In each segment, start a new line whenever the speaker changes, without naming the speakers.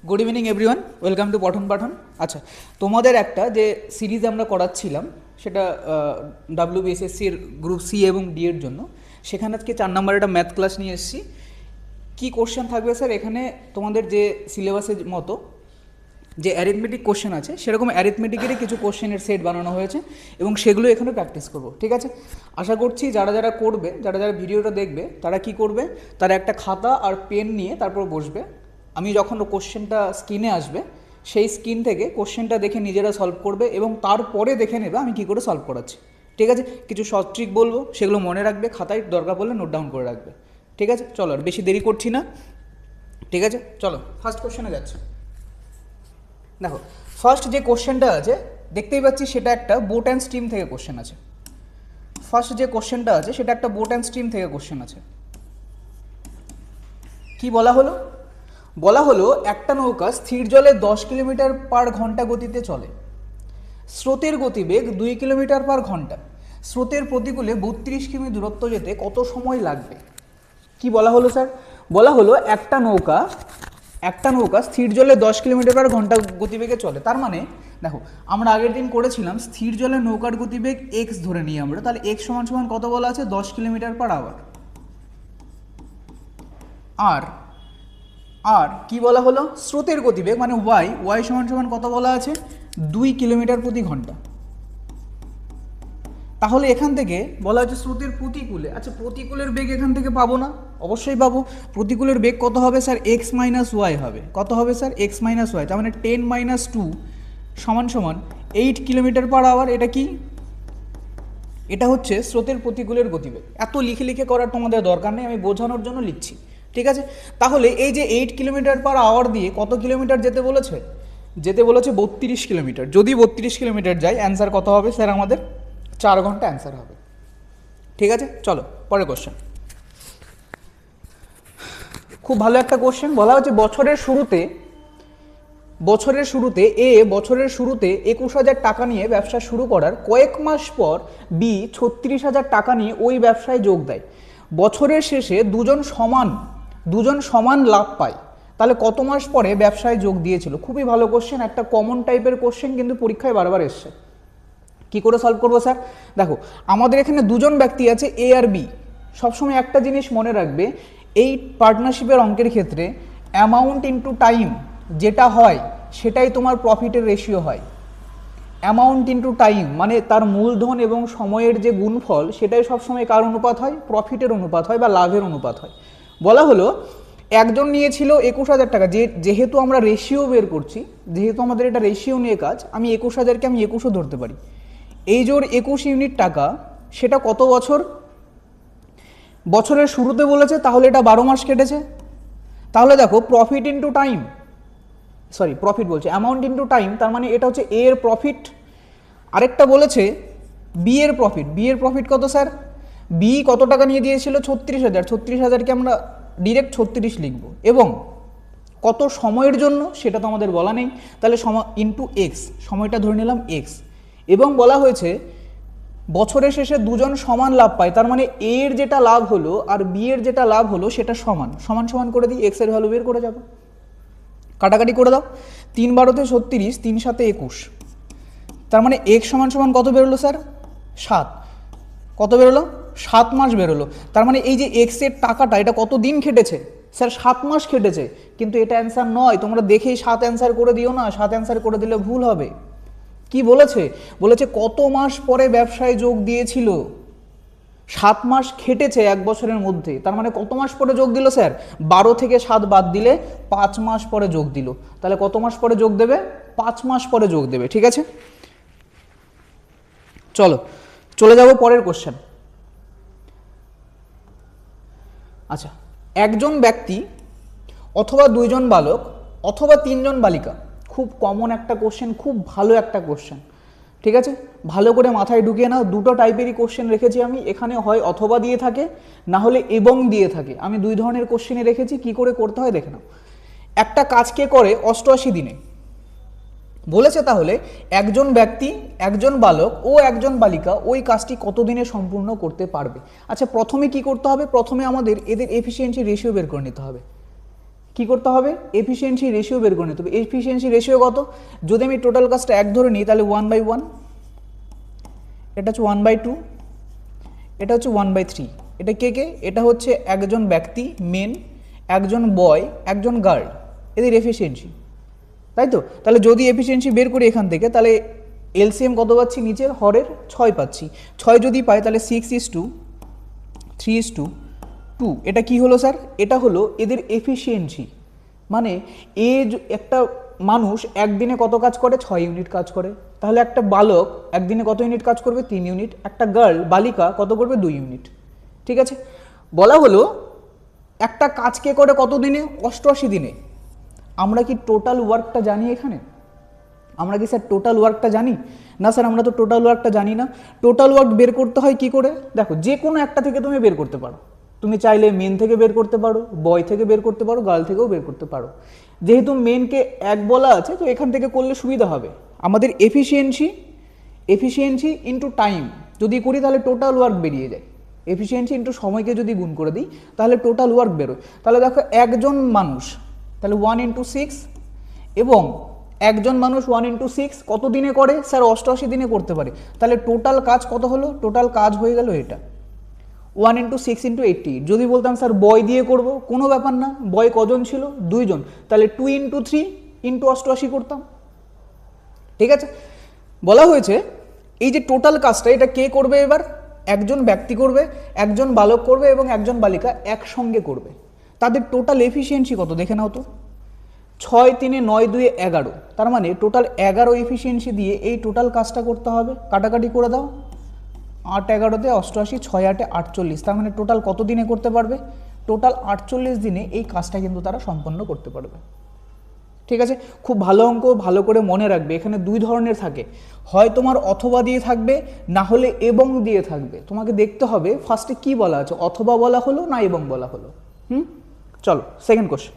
Good evening everyone, welcome to পঠন পাঠন। আচ্ছা, তোমাদের একটা যে সিরিজ আমরা করাচ্ছিলাম সেটা ডাব্লিউবিএসএসসির গ্রুপ সি এবং ডি এর জন্য, সেখানে আজকে 4 নম্বর একটা ম্যাথ ক্লাস নিয়ে এসেছি। কী কোশ্চেন থাকবে স্যার এখানে? তোমাদের যে সিলেবাসের মতো যে অ্যারিথমেটিক কোশ্চেন আছে সেরকম অ্যারিথমেটিকেরই কিছু কোশ্চেনের সেট বানানো হয়েছে এবং সেগুলো এখানে প্র্যাকটিস করব, ঠিক আছে? আশা করছি যারা যারা করবে, যারা যারা ভিডিওটা দেখবে, তারা কি করবে, তারা একটা খাতা আর পেন নিয়ে তারপর বসবে। আমি যখন কোশ্চেনটা স্ক্রিনে আসবে সেই স্ক্রিন থেকে কোশ্চেনটা দেখে নিজেরা সলভ করবে এবং তারপরে দেখে নেবে আমি কী করে সলভ করাচ্ছি, ঠিক আছে? কিছু শর্ট ট্রিক বলবো, সেগুলো মনে রাখবে, খাতায় দরকার পড়লে নোট ডাউন করে রাখবে, ঠিক আছে? চলো, আর বেশি দেরি করছি না, ঠিক আছে? চলো ফার্স্ট কোশ্চেনে যাচ্ছে। দেখো, ফার্স্ট যে কোশ্চেনটা আছে দেখতেই পাচ্ছি সেটা একটা বোট অ্যান্ড স্ট্রিম থেকে কোশ্চেন আছে। ফার্স্ট যে কোশ্চেনটা আছে সেটা একটা বোট অ্যান্ড স্ট্রিম থেকে কোশ্চেন আছে। কি বলা হলো? বলা হলো একটা নৌকা স্থির জলে 10 কিলোমিটার পার ঘন্টা গতিতে চলে। স্রোতের গতিবেগ 2 কিলোমিটার পার ঘন্টা। স্রোতের প্রতিকূলে 32 কিমি দূরত্ব যেতে কত সময় লাগবে? কি বলা হলো স্যার? বলা হলো একটা নৌকা স্থির জলে 10 কিলোমিটার পার ঘন্টা গতিবেগে চলে। তার মানে দেখো, আমরা আগের দিন করেছিলাম স্থির জলে নৌকার গতিবেগ এক্স ধরে নিই আমরা, তাহলে এক্স সমান সমান কত বলা আছে? 10 কিলোমিটার পার আওয়ার। আর কি বলা হলো? স্রোতের গতিবেগ মানে ওয়াই সমান সমান কত বলা আছে? 2 কিলোমিটার প্রতি ঘন্টা। তাহলে এখান থেকে বলা হচ্ছে স্রোতের প্রতিকূলে। আচ্ছা, প্রতিকূলের বেগ এখান থেকে পাবো না? অবশ্যই পাবো। প্রতিকূলের বেগ কত হবে স্যার? এক্স মাইনাস ওয়াই হবে। কত হবে স্যার? X minus Y. তার মানে 10 মাইনাস 2 সমান সমান 8 কিলোমিটার পার আওয়ার। এটা কি? এটা হচ্ছে স্রোতের প্রতিকূলের গতিবেগ। এত লিখে লিখে করার তোমাদের দরকার নেই, আমি বোঝানোর জন্য লিখছি, ঠিক আছে? তাহলে এই যে 8 কিলোমিটার পার আওয়ার দিয়ে কত কিলোমিটার যেতে বলেছে? যেতে বলেছে 32 কিলোমিটার। যদি 32 কিলোমিটার যায়, অ্যান্সার কত হবে স্যার? আমাদের 4 ঘন্টা অ্যান্সার হবে, ঠিক আছে? চলো পরের কোশ্চেন। খুব ভালো একটা কোশ্চেন। বলা হচ্ছে বছরের শুরুতে বছরের শুরুতে 21,000 টাকা নিয়ে ব্যবসা শুরু করার কয়েক মাস পর বি 36,000 টাকা নিয়ে ওই ব্যবসায় যোগ দেয়। বছরের শেষে দুজন সমান লাভ পায়। তাহলে কত মাস পরে ব্যবসায় যোগ দিয়েছিল? খুবই ভালো কোশ্চেন, একটা কমন টাইপের কোশ্চেন, কিন্তু পরীক্ষায় বারবার এসছে। কি করে সলভ করবো স্যার? দেখো, আমাদের এখানে দুজন ব্যক্তি আছে, এ আর বি। সবসময় একটা জিনিস মনে রাখবে, এই পার্টনারশিপের অঙ্কের ক্ষেত্রে অ্যামাউন্ট ইন্টু টাইম যেটা হয় সেটাই তোমার প্রফিটের রেশিও হয়। অ্যামাউন্ট ইন্টু টাইম মানে তার মূলধন এবং সময়ের যে গুণফল, সেটাই সবসময় কার অনুপাত হয়? প্রফিটের অনুপাত হয় বা লাভের অনুপাত হয়। বলা হলো একজন নিয়েছিল 21,000 টাকা। যেহেতু আমরা রেশিও বের করছি, যেহেতু আমাদের এটা রেশিও নিয়ে কাজ, আমি 21,000কে আমি 21ও ধরতে পারি। এই জোর 21 ইউনিট টাকা, সেটা কত বছর? বছরের শুরুতে বলেছে, তাহলে এটা 12 মাস কেটেছে। তাহলে দেখো, প্রফিট বলছে অ্যামাউন্ট ইন্টু টাইম, তার মানে এটা হচ্ছে এ এর প্রফিট। আরেকটা বলেছে বি এর প্রফিট কত স্যার? বি কত টাকা নিয়ে দিয়েছিল? 36,000। 36,000কে আমরা ডিরেক্ট 36 লিখব। এবং কত সময়ের জন্য সেটা তো আমাদের বলা নেই, তাহলে ইন্টু এক্স, সময়টা ধরে নিলাম এক্স। এবং বলা হয়েছে বছরের শেষে দুজন সমান লাভ পায়, তার মানে এ এর যেটা লাভ হলো আর বি এর যেটা লাভ হলো সেটা সমান সমান করে দিই, এক্স এর ভ্যালু বের করে যাবো। কাটাকাটি করে দাও, 3 12 36, 3 7 21। তার মানে এক্স সমান সমান কত বেরোলো স্যার? 7। কত বেরোলো? 7 মাস বেরোলো। তার মানে এই যে এক্স এর টাকাটা, এটা কত দিন খেটেছে স্যার? 7 মাস খেটেছে। কিন্তু এটা অ্যান্সার নয়, তোমরা দেখেই 7 অ্যান্সার করে দিও না, 7 অ্যান্সার করে দিলে ভুল হবে। কি বলেছে? বলেছে কত মাস পরে ব্যবসায় যোগ দিয়েছিল। 7 মাস খেটেছে 1 বছরের মধ্যে, তার মানে কত মাস পরে যোগ দিল স্যার? 12 থেকে 7 বাদ দিলে 5 মাস পরে যোগ দিল। তাহলে কত মাস পরে যোগ দেবে? 5 মাস পরে যোগ দেবে, ঠিক আছে? চলো চলে যাব পরের কোশ্চেন। আচ্ছা, একজন ব্যক্তি অথবা 2 জন বালক অথবা 3 জন বালিকা, খুব কমন একটা কোশ্চেন, খুব ভালো একটা কোশ্চেন, ঠিক আছে? ভালো করে মাথায় ঢুকিয়ে নাও। দুটো টাইপেরই কোশ্চেন রেখেছি আমি এখানে, হয় অথবা দিয়ে থাকে, না হলে এবং দিয়ে থাকে। আমি 2 ধরনের কোশ্চেনে রেখেছি, কি করে করতে হয় দেখে নাও। একটা কাজকে করে 88 দিনে বলেছে, তাহলে একজন ব্যক্তি, একজন বালক ও একজন বালিকা ওই কাজটি কত দিনে সম্পূর্ণ করতে পারবে? আচ্ছা, প্রথমে কি করতে হবে? প্রথমে আমাদের এদের এফিসিয়েন্সি রেশিও বের করে নিতে হবে। কি করতে হবে, এফিসিয়েন্সি রেশিও বের করে নিতে হবে। এফিসিয়েন্সি রেশিও কত, যদি আমি টোটাল কাজটা 1 ধরে নিই তাহলে 1/1, এটা হচ্ছে 1/2, এটা হচ্ছে 1/3। এটা কে কে, এটা হচ্ছে একজন ব্যক্তি মেন, একজন বয়, একজন গার্ল, এদের এফিসিয়েন্সি, তাই তো। তাহলে যদি এফিসিয়েন্সি বের করি এখান থেকে, তাহলে এলসিএম কত পাচ্ছি, নিচের হরের 6 পাচ্ছি। 6 যদি পাই তাহলে 6:3:2, এটা কি হলো স্যার, এটা হলো এদের এফিসিয়েন্সি। মানে একটা মানুষ একদিনে কত কাজ করে, 6 ইউনিট কাজ করে। তাহলে একটা বালক একদিনে কত ইউনিট কাজ করবে, 3 ইউনিট। একটা গার্ল বালিকা কত করবে, 2 ইউনিট। ঠিক আছে, বলা হলো একটা কাজ কে করে কত দিনে, 88 দিনে। আমরা কি টোটাল ওয়ার্কটা জানি এখানে, আমরা কি স্যার টোটাল ওয়ার্কটা জানি না? স্যার আমরা তো টোটাল ওয়ার্কটা জানি না। টোটাল ওয়ার্ক বের করতে হয় কি করে, দেখো যে কোনো একটা থেকে তুমি বের করতে পারো। তুমি চাইলে মেন থেকে বের করতে পারো, বয় থেকে বের করতে পারো, গার্ল থেকেও বের করতে পারো। যেহেতু মেনকে 1 বলা আছে তো এখান থেকে করলে সুবিধা হবে। আমাদের এফিসিয়েন্সি ইন্টু টাইম যদি করি তাহলে টোটাল ওয়ার্ক বেরিয়ে যায়। এফিসিয়েন্সি ইন্টু সময়কে যদি গুণ করে দিই তাহলে টোটাল ওয়ার্ক বেরোয়। তাহলে দেখো একজন মানুষ, তাহলে 1/6, এবং একজন মানুষ 1/6 কত দিনে করে, স্যার 88 দিনে করতে পারে। তাহলে টোটাল কাজ কত হলো, টোটাল কাজ হয়ে গেল এটা 1/6 × 80। যদি বলতাম স্যার বয় দিয়ে করব, কোনো ব্যাপার না, বয় কজন ছিল, 2 জন, তাহলে 2 × 3 × 88 করতাম। ঠিক আছে, বলা হয়েছে এই যে টোটাল কাজটা এটা কে করবে, এবার একজন ব্যক্তি করবে, একজন বালক করবে এবং একজন বালিকা একসঙ্গে করবে। তাদের টোটাল এফিসিয়েন্সি কত দেখে নাও তো, 6 3 9 2 11, তার মানে টোটাল 11 এফিসিয়েন্সি দিয়ে এই টোটাল কাজটা করতে হবে। কাটাকাটি করে দাও, 8 11 88, 6 8 48, তার মানে টোটাল কত দিনে করতে পারবে, টোটাল 48 দিনে এই কাজটা কিন্তু তারা সম্পন্ন করতে পারবে। ঠিক আছে, খুব ভালো অঙ্ক, ভালো করে মনে রাখবে। এখানে 2 ধরনের থাকে, হয় তোমার অথবা দিয়ে থাকবে, না হলে এবং দিয়ে থাকবে। তোমাকে দেখতে হবে ফার্স্টে কি বলা আছে, অথবা বলা হলো না এবং বলা হলো। চলো সেকেন্ড কোশ্চেন।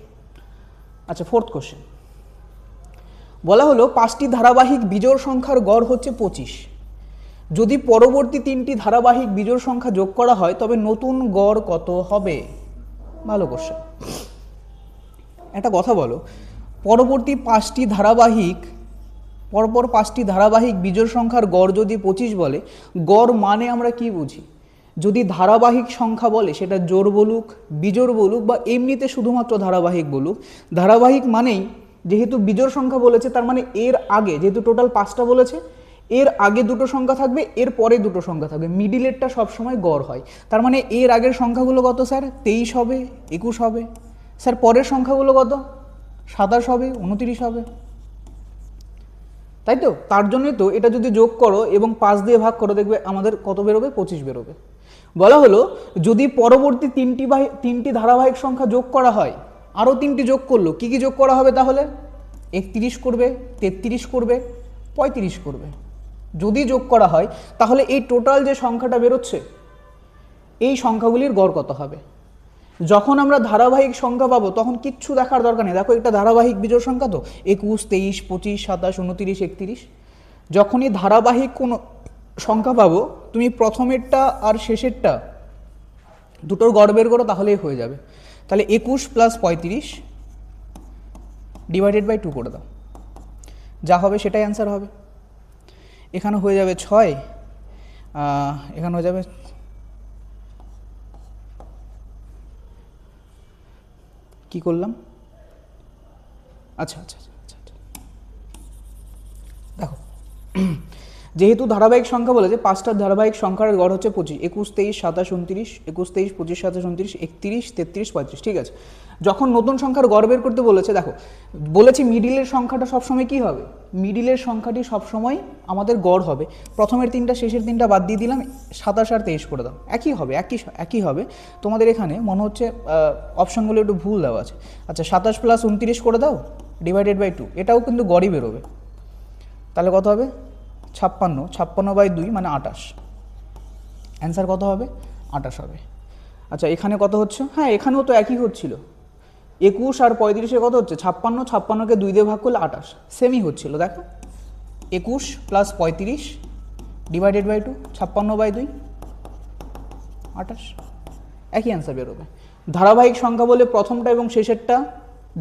আচ্ছা, 4th কোশ্চেন বলা হলো 5টি ধারাবাহিক বিজোড় সংখ্যার গড় হচ্ছে 25। যদি পরবর্তী 3টি ধারাবাহিক বিজোড় সংখ্যা যোগ করা হয় তবে নতুন গড় কত হবে। ভালো কোশ্চেন। একটা কথা বলো, পরবর্তী 5টি ধারাবাহিক, পরপর 5টি ধারাবাহিক বিজোড় সংখ্যার গড় যদি 25 বলে, গড় মানে আমরা কি বুঝি? যদি ধারাবাহিক সংখ্যা বলে সেটা জোড় বলুক, বিজোড় বলুক বা এমনিতে শুধুমাত্র ধারাবাহিক বলুক, ধারাবাহিক মানেই যেহেতু বিজোড় সংখ্যা বলেছে তার মানে এর আগে, যেহেতু টোটাল 5টা বলেছে, এর আগে 2টো সংখ্যা থাকবে, এর পরে 2টো সংখ্যা থাকবে, মিডিলেরটা সবসময় গড় হয়। তার মানে এর আগের সংখ্যাগুলো কত স্যার, 23 হবে, 21 হবে। স্যার পরের সংখ্যাগুলো কত, 27 হবে, 29 হবে, তাই তো। তার জন্যই তো এটা যদি যোগ করো এবং 5 দিয়ে ভাগ করো দেখবে আমাদের কত বেরোবে, 25 বেরোবে। বলা হলো যদি পরবর্তী 3টি ধারাবাহিক সংখ্যা যোগ করা হয়, আরও 3টি যোগ করলো, কি কি যোগ করা হবে তাহলে, 31 করবে, 33 করবে, 35 করবে। যদি যোগ করা হয় তাহলে এই টোটাল যে সংখ্যাটা বেরোচ্ছে এই সংখ্যাগুলির গড় কত হবে। যখন আমরা ধারাবাহিক সংখ্যা পাবো তখন কিচ্ছু দেখার দরকার নেই, দেখো এটা ধারাবাহিক বিজোড় সংখ্যা তো, 21 23 25 27 29 31। যখনই ধারাবাহিক কোনো সংখ্যা পাবো তুমি প্রথমেরটা আর শেষেরটা দুটোর গড় বের করো তাহলেই হয়ে যাবে। তাহলে 21 + 35 / 2 করে দাও, যা হবে সেটাই অ্যান্সার হবে। এখানে হয়ে যাবে 6, এখানে হয়ে যাবে কি করলাম, আচ্ছা আচ্ছা আচ্ছা আচ্ছা দেখো যেহেতু ধারাবাহিক সংখ্যা বলেছে 5টা ধারাবাহিক সংখ্যার গড় হচ্ছে 25, 21 23 27 29, 21 23 25 27 29, 31 33 35। ঠিক আছে, যখন নতুন সংখ্যার গড় বের করতে বলেছে, দেখো বলেছি মিডিলের সংখ্যাটা সবসময় কি হবে, মিডিলের সংখ্যাটি সবসময় আমাদের গড় হবে। প্রথমের 3টা শেষের 3টা বাদ দিয়ে দিলাম, 27 আর 23 করে দাও, একই হবে, একই হবে। তোমাদের এখানে মনে হচ্ছে অপশনগুলো একটু ভুল দেওয়া আছে। আচ্ছা 27 + 29 করে দাও / 2, এটাও কিন্তু গড়ই বেরোবে। তাহলে কত হবে, 56, 56/2 মানে 28। অ্যান্সার কত হবে, 28 হবে। আচ্ছা এখানে কত হচ্ছে, হ্যাঁ এখানেও তো একই হচ্ছিল, 21 আর 35 কত হচ্ছে 56, 56কে 2 দিয়ে ভাগ করলে 28, সেমই হচ্ছিল। দেখো 21 + 35 / 2, 56/2 28, একই অ্যান্সার বেরোবে। ধারাবাহিক সংখ্যা বলে প্রথমটা এবং শেষেরটা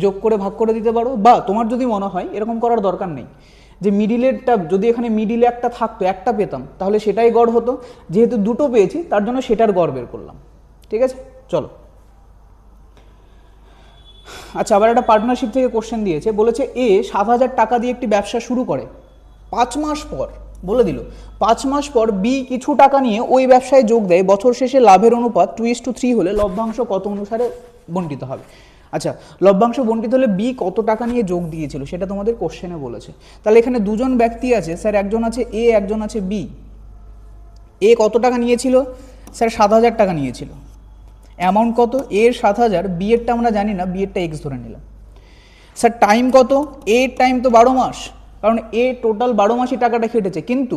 যোগ করে ভাগ করে দিতে পারো, বা তোমার যদি মনে হয় এরকম করার দরকার নেই যে মিডিলেরটা যদি এখানে মিডিলে একটা থাকতো, একটা পেতাম, তাহলে সেটাই গড় হতো। যেহেতু দুটো পেয়েছি তার জন্য সেটার গড় বের করলাম। ঠিক আছে, চলো। আচ্ছা, আবার একটা পার্টনারশিপ থেকে কোশ্চেন দিয়েছে, বলেছে এ 7,000 টাকা দিয়ে একটি ব্যবসা শুরু করে, 5 মাস পর বলে দিল 5 মাস পর বি কিছু টাকা নিয়ে ওই ব্যবসায় যোগ দেয়, বছর শেষে লাভের অনুপাত 2:3 হলে লভ্যাংশ কত অনুসারে বণ্টিত হবে। আচ্ছা, লভ্যাংশ বণ্টিত হলে বি কত টাকা নিয়ে যোগ দিয়েছিল সেটা তোমাদের কোশ্চেনে বলেছে। তাহলে এখানে দুজন ব্যক্তি আছে স্যার, একজন আছে এ, একজন আছে বি। এ কত টাকা নিয়েছিল স্যার? 7,000 টাকা নিয়েছিল। অ্যামাউন্ট কত? এর 7,000, বি এরটা আমরা জানি না, বি এরটা এক্স ধরে নিলাম। স্যার টাইম কত? এর টাইম তো 12 মাস, কারণ এ টোটাল 12 মাসই টাকাটা খেটেছে। কিন্তু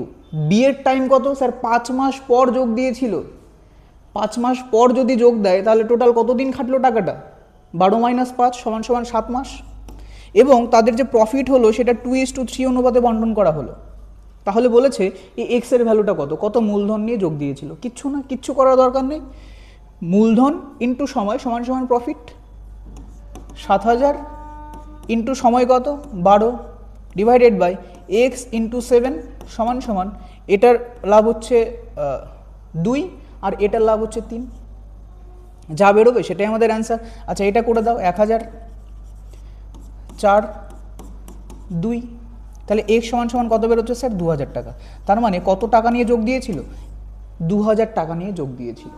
বি এর টাইম কত স্যার? 5 মাস পর যোগ দিয়েছিল। 5 মাস পর যদি যোগ দেয় তাহলে টোটাল কতদিন খাটলো টাকাটা? 12 - 5 = 7 মাস। এবং তাদের যে প্রফিট হলো সেটা 2:3 অনুপাতে বন্টন করা হলো। তাহলে বলেছে এই এক্স এর ভ্যালুটা কত? কত মূলধন নিয়ে যোগ দিয়েছিল? কিচ্ছু না, কিচ্ছু করার দরকার নেই। মূলধন ইন্টু সময় সমান প্রফিট। 7,000 ইন্টু সময় কত? 12 ডিভাইডেড বাই এক্স ইন্টু 7 সমান এটার লাভ হচ্ছে 2 আর এটার লাভ হচ্ছে 3। যা বেরোবে সেটাই আমাদের অ্যান্সার। আচ্ছা, এটা করে দাও, 1,000 4 2, তাহলে এক্স সমান কত বেরোচ্ছে স্যার? 2,000 টাকা। তার মানে কত টাকা নিয়ে যোগ দিয়েছিল? 2,000 টাকা নিয়ে যোগ দিয়েছিল।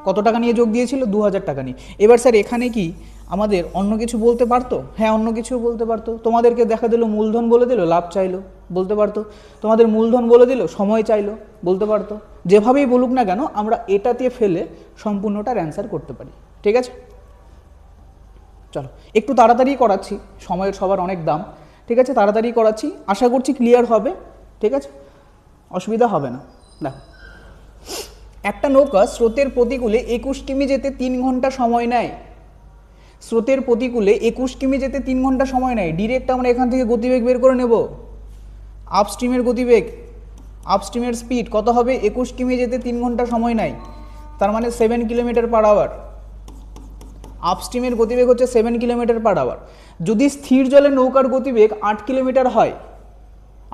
কত টাকা নিয়ে যোগ দিয়েছিল? 2,000 টাকা নিয়ে। এবার স্যার এখানে কি আমাদের অন্য কিছু বলতে পারতো? হ্যাঁ, অন্য কিছু বলতে পারতো। তোমাদেরকে দেখা দিল মূলধন বলে দিল, লাভ চাইলো, বলতে পারতো। তোমাদের মূলধন বলে দিল, সময় চাইলো, বলতে পারতো। যেভাবেই বলুক না কেন আমরা এটাতে ফেলে সম্পূর্ণটার অ্যান্সার করতে পারি। ঠিক আছে, চলো একটু তাড়াতাড়ি করাচ্ছি, সময়ের সবার অনেক দাম। ঠিক আছে, তাড়াতাড়ি করাচ্ছি, আশা করছি ক্লিয়ার হবে। ঠিক আছে, অসুবিধা হবে না। দেখো, একটা নৌকা স্রোতের প্রতিকূলে 21 কিমি যেতে 3 ঘন্টা সময় নেয়। স্রোতের প্রতিকূলে 21 কিমি যেতে 3 ঘন্টা সময় নেয়। ডিরেক্ট আমরা এখান থেকে গতিবেগ বের করে নেব। আপস্ট্রিমের গতিবেগ, আপস্ট্রিমের স্পিড কত হবে? 21 কিমি যেতে 3 ঘন্টা সময় নেয়, তার মানে 7 কিমি/আওয়ার। আপস্ট্রিমের গতিবেগ হচ্ছে 7 কিমি/আওয়ার। যদি স্থির জলে নৌকার গতিবেগ 8 কিলোমিটার হয়,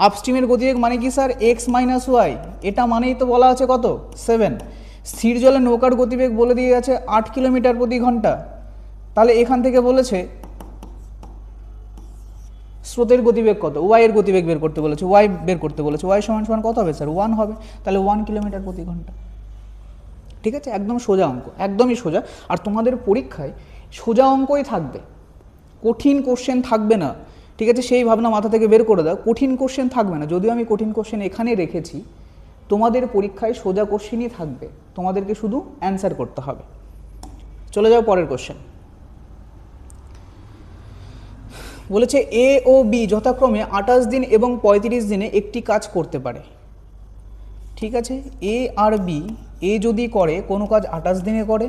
আপস্ট্রিমের গতিবেগ মানে কি স্যার? X minus Y. এটা মানেই তো বলা আছে কত? 7। স্থির জলে নৌকার গতিবেগ বলে দিয়ে গেছে 8 কিলোমিটার প্রতি ঘন্টা। তাহলে এখান থেকে বলেছে স্রোতের গতিবেগ কত? ওয়াই এর গতিবেগ বের করতে বলেছে, ওয়াই বের করতে বলেছে। ওয়াই সমান কত হবে স্যার? 1 হবে। তাহলে 1 কিলোমিটার প্রতি ঘন্টা। ঠিক আছে, একদম সোজা অঙ্ক, একদমই সোজা। আর তোমাদের পরীক্ষায় সোজা অঙ্কই থাকবে, কঠিন কোশ্চেন থাকবে না। ঠিক আছে, সেই ভাবনা মাথা থেকে বের করে দাও, কঠিন কোশ্চেন থাকবে না। যদিও আমি কঠিন কোশ্চেন এখানে রেখেছি, তোমাদের পরীক্ষায় সোজা কোশ্চেনই থাকবে, তোমাদেরকে শুধু অ্যান্সার করতে হবে। চলে যাও পরের কোশ্চেন। বলেছে এ ও বি যথাক্রমে 28 দিন এবং 35 দিনে একটি কাজ করতে পারে। ঠিক আছে, এ আর বি, এ যদি করে কোনো কাজ 28 দিনে করে,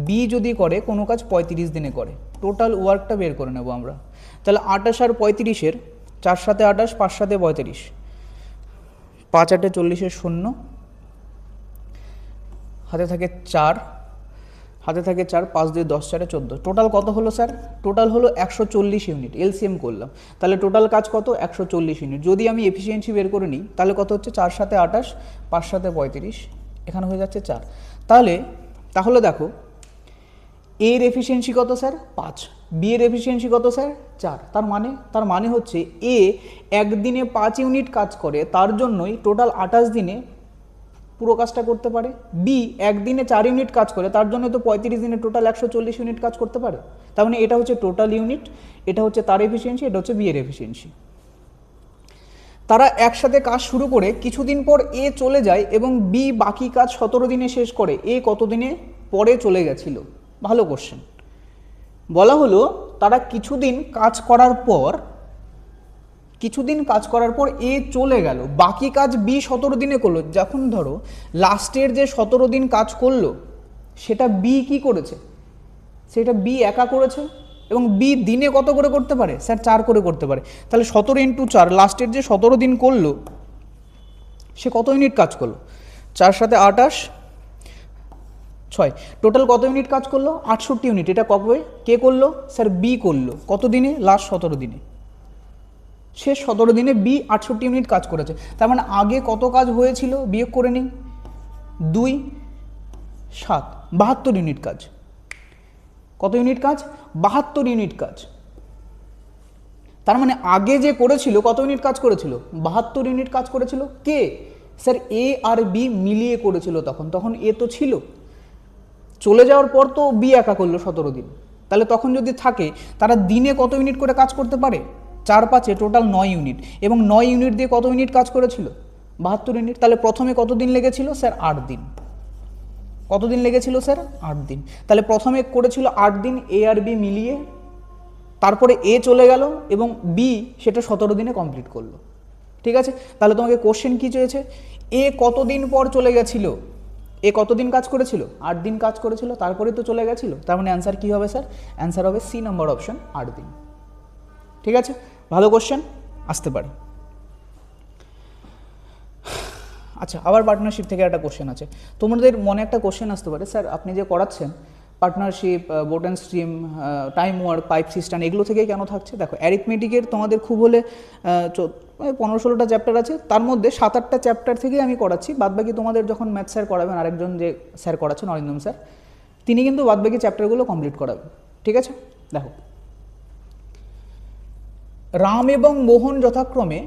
বি যদি করে কোনো কাজ 35 দিনে করে। টোটাল ওয়ার্কটা বের করে নেব আমরা। তাহলে 28 আর 35-এর 4 × 7 = 28, 5 × 7 = 32, 5 × 8 = 40, 0 হাতে থাকে 4, হাতে থাকে 4, 5 × 2 = 10, 4 × 14। টোটাল কত হলো স্যার? টোটাল হলো 140 ইউনিট। এলসিএম করলাম, তাহলে টোটাল কাজ কত? 140 ইউনিট। যদি আমি এফিসিয়েন্সি বের করে নিই তাহলে কত হচ্ছে? 4 × 7 = 28, 5 × 7 = 35, এখানে হয়ে যাচ্ছে 4। তাহলে দেখো এর এফিসিয়েন্সি কত স্যার? 5। বি এর এফিসিয়েন্সি কত স্যার? 4। তার মানে হচ্ছে এ একদিনে 5 ইউনিট কাজ করে, তার জন্যই টোটাল 28 দিনে পুরো কাজটা করতে পারে। বি একদিনে 4 ইউনিট কাজ করে, তার জন্য তো 35 দিনে টোটাল 140 ইউনিট কাজ করতে পারে। তার মানে এটা হচ্ছে টোটাল ইউনিট, এটা হচ্ছে তার এফিসিয়েন্সি, এটা হচ্ছে বি এর এফিসিয়েন্সি। তারা একসাথে কাজ শুরু করে কিছুদিন পর এ চলে যায় এবং বি বাকি কাজ 17 দিনে শেষ করে। এ কত দিনে পরে চলে গেছিল? ভালো কোশ্চেন। বলা হলো তারা কিছুদিন কাজ করার পর এ চলে গেল, বাকি কাজ বি 17 দিনে করলো। যখন ধরো লাস্টের যে 17 দিন কাজ করলো সেটা বি কি করেছে? সেটা বি একা করেছে। এবং বি দিনে কত করে করতে পারে স্যার? 4 করে করতে পারে। তাহলে 17 × 4, লাস্টের যে 17 দিন করলো সে কত ইউনিট কাজ করলো? 4 × 7 = 28, 6, টোটাল কত ইউনিট কাজ করলো? 68 ইউনিট। এটা কবে কে করলো? স্যার বি করলো। কত দিনে? লাস্ট 17 দিনে, শেষ 17 দিনে বি 68 ইউনিট কাজ করেছে। তার মানে আগে কত কাজ হয়েছিল বিয়োগ করে নিই, 2 7 72 ইউনিট কাজ। কত ইউনিট কাজ? 72 ইউনিট কাজ। তার মানে আগে যে করেছিল কত ইউনিট কাজ করেছিল? 72 ইউনিট কাজ করেছিল। কে? স্যার এ আর বি মিলিয়ে করেছিল। তখন এ তো ছিল, চলে যাওয়ার পর তো বি একা করলো 17 দিন। তাহলে তখন যদি থাকে, তারা দিনে কত ইউনিট করে কাজ করতে পারে? 4 5 টোটাল 9 ইউনিট, এবং 9 ইউনিট দিয়ে কত ইউনিট কাজ করেছিল? 72 ইউনিট। তাহলে প্রথমে কত দিন লেগেছিল? স্যার 8 দিন। কত দিন লেগেছিল স্যার? 8 দিন। তাহলে প্রথমে করেছিল 8 দিন এ আর বি মিলিয়ে, তারপরে এ চলে গেল এবং বি সেটা 17 দিনে কমপ্লিট করলো। ঠিক আছে, তাহলে তোমাকে কোশ্চেন কি চেয়েছে? এ কতদিন পর চলে গেছিল? এ কতদিন কাজ করেছিল? 8 দিন কাজ করেছিল, তারপরে তো চলে গেছিল। তার মানে অ্যান্সার কী হবে স্যার? অ্যান্সার হবে সি নাম্বার অপশন, 8 দিন। ঠিক আছে, ভালো কোশ্চেন আসতে পারে। আচ্ছা, আবার পার্টনারশিপ থেকে একটা কোশ্চেন আছে। তোমাদের মনে একটা কোশ্চেন আসতে পারে, স্যার আপনি যে করাচ্ছেন partnership, boat and stream, time work, pipe system, এগুলো থেকেই কেন থাকছে? দেখো, অ্যারিথমেটিকের তোমাদের খুব হলে 15-16টা চ্যাপ্টার আছে, তার মধ্যে 7-8টা চ্যাপ্টার থেকেই আমি করাচ্ছি। বাদবাকি তোমাদের যখন ম্যাথ স্যার করাবেন, আরেকজন যে স্যার করাচ্ছেন অরিন্দম স্যার, তিনি কিন্তু বাদবাকি চ্যাপ্টারগুলো কমপ্লিট করাবেন। ঠিক আছে, দেখো, রাম এবং মোহন যথাক্রমে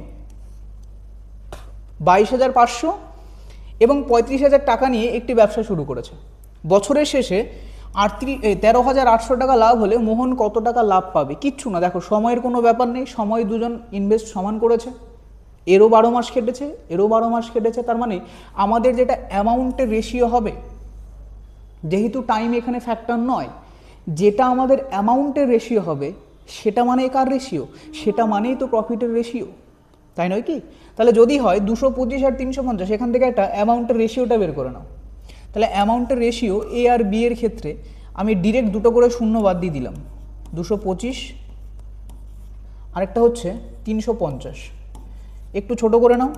22,500 এবং 35,000 টাকা নিয়ে একটি ব্যবসা শুরু করেছে। বছরের শেষে 13,800 টাকা লাভ হলে মোহন কত টাকা লাভ পাবে? কিচ্ছু না। দেখো, সময়ের কোনো ব্যাপার নেই, সময় দুজন ইনভেস্ট সমান করেছে। এরও 12 মাস কেটেছে, এরও 12 মাস কেটেছে। তার মানে আমাদের যেটা অ্যামাউন্টের রেশিও হবে, যেহেতু টাইম এখানে ফ্যাক্টর নয়, যেটা আমাদের অ্যামাউন্টের রেশিও হবে সেটা মানে কার রেশিও? সেটা মানেই তো প্রফিটের রেশিও, তাই নয় কি? তাহলে যদি হয় 225 আর 350, এখান থেকে একটা অ্যামাউন্টের রেশিওটা বের করে নাও। তাহলে অ্যামাউন্টের রেশিও এ আর বি এর ক্ষেত্রে আমি ডিরেক্ট দুটো করে শূন্য বাদ দিয়ে দিলাম, 225, আরেকটা হচ্ছে 350। একটু ছোট করে নাও,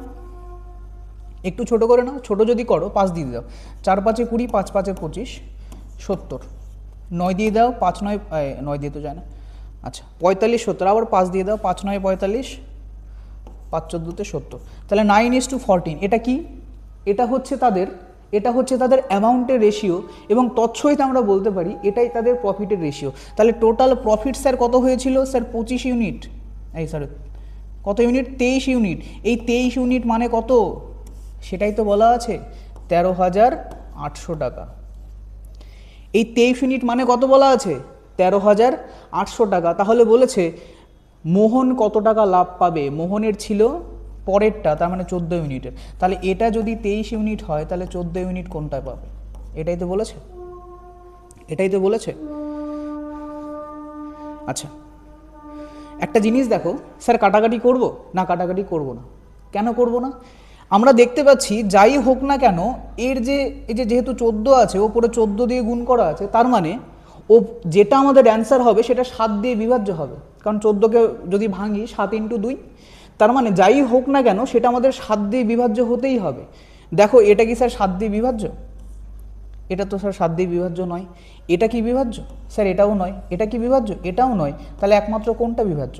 একটু ছোট করে নাও, ছোট যদি করো 5 দিয়ে দাও, 4 5 20, 5 5 25, 70, 9 দিয়ে দাও, 5 9, 9 দিয়ে তো যায় না, আচ্ছা 45 70, আবার 5 দিয়ে দাও, 5 9 45, 5 14 70, তাহলে 9:14। এটা কি? এটা হচ্ছে তাদের অ্যামাউন্টের রেশিও, এবং তৎসহিত আমরা বলতে পারি এটাই তাদের প্রফিটের রেশিও। তাহলে টোটাল প্রফিট স্যার কত হয়েছিল? স্যার 25 ইউনিট, কত ইউনিট? 23 ইউনিট। এই 23 ইউনিট মানে কত? সেটাই তো বলা আছে, 13,800 টাকা। এই 23 ইউনিট মানে কত বলা আছে? 13,800 টাকা। তাহলে বলেছে মোহন কত টাকা লাভ পাবে? মোহনের ছিল পরেরটা, তার মানে 14 ইউনিটের। তাহলে এটা যদি 23 ইউনিট হয়, তাহলে 14 ইউনিট কোনটা পাবে? এটাই তো বলেছে, এটাই তো বলেছে। আচ্ছা, একটা জিনিস দেখো, স্যার কাটাকাটি করব না? কাটাকাটি করব না। কেন করব না? আমরা দেখতে পাচ্ছি যাই হোক না কেন, এর যে এই যে যেহেতু 14 আছে, ওপরে 14 দিয়ে গুণ করা আছে, তার মানে ও যেটা আমাদের অ্যান্সার হবে সেটা 7 দিয়ে বিভাজ্য হবে। কারণ 14কে যদি ভাঙি 7 × 2, তার মানে যাই হোক না কেন সেটা আমাদের 7 দিয়ে বিভাজ্য হতেই হবে। দেখো, এটা কি স্যার 7 দিয়ে বিভাজ্য? এটা তো স্যার 7 দিয়ে বিভাজ্য নয়। এটা কি বিভাজ্য? স্যার এটাও নয়। এটা কি বিভাজ্য? এটাও নয়। তাহলে একমাত্র কোনটা বিভাজ্য?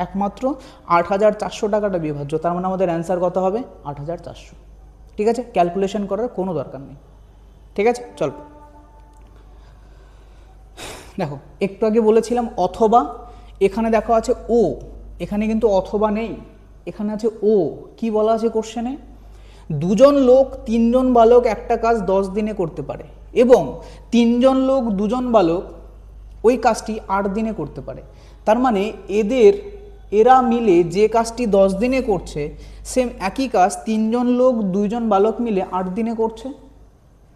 একমাত্র 8,400 টাকাটা বিভাজ্য। তার মানে আমাদের অ্যান্সার কত হবে? 8,400। ঠিক আছে, ক্যালকুলেশন করার কোনো দরকার নেই। ঠিক আছে, চল দেখো, একটু আগে বলেছিলাম অথবা, এখানে দেখো আছে ও, এখানে কিন্তু অথবা নেই, এখানে আছে ও। কি বলা আছে কোশ্চেনে? দুজন লোক 3 জন বালক একটা কাজ 10 দিনে করতে পারে, এবং 3 জন লোক 2 জন বালক ওই কাজটি 8 দিনে করতে পারে। তার মানে এরা মিলে যে কাজটি 10 দিনে করছে, সেম একই কাজ 3 জন লোক 2 জন বালক মিলে 8 দিনে করছে।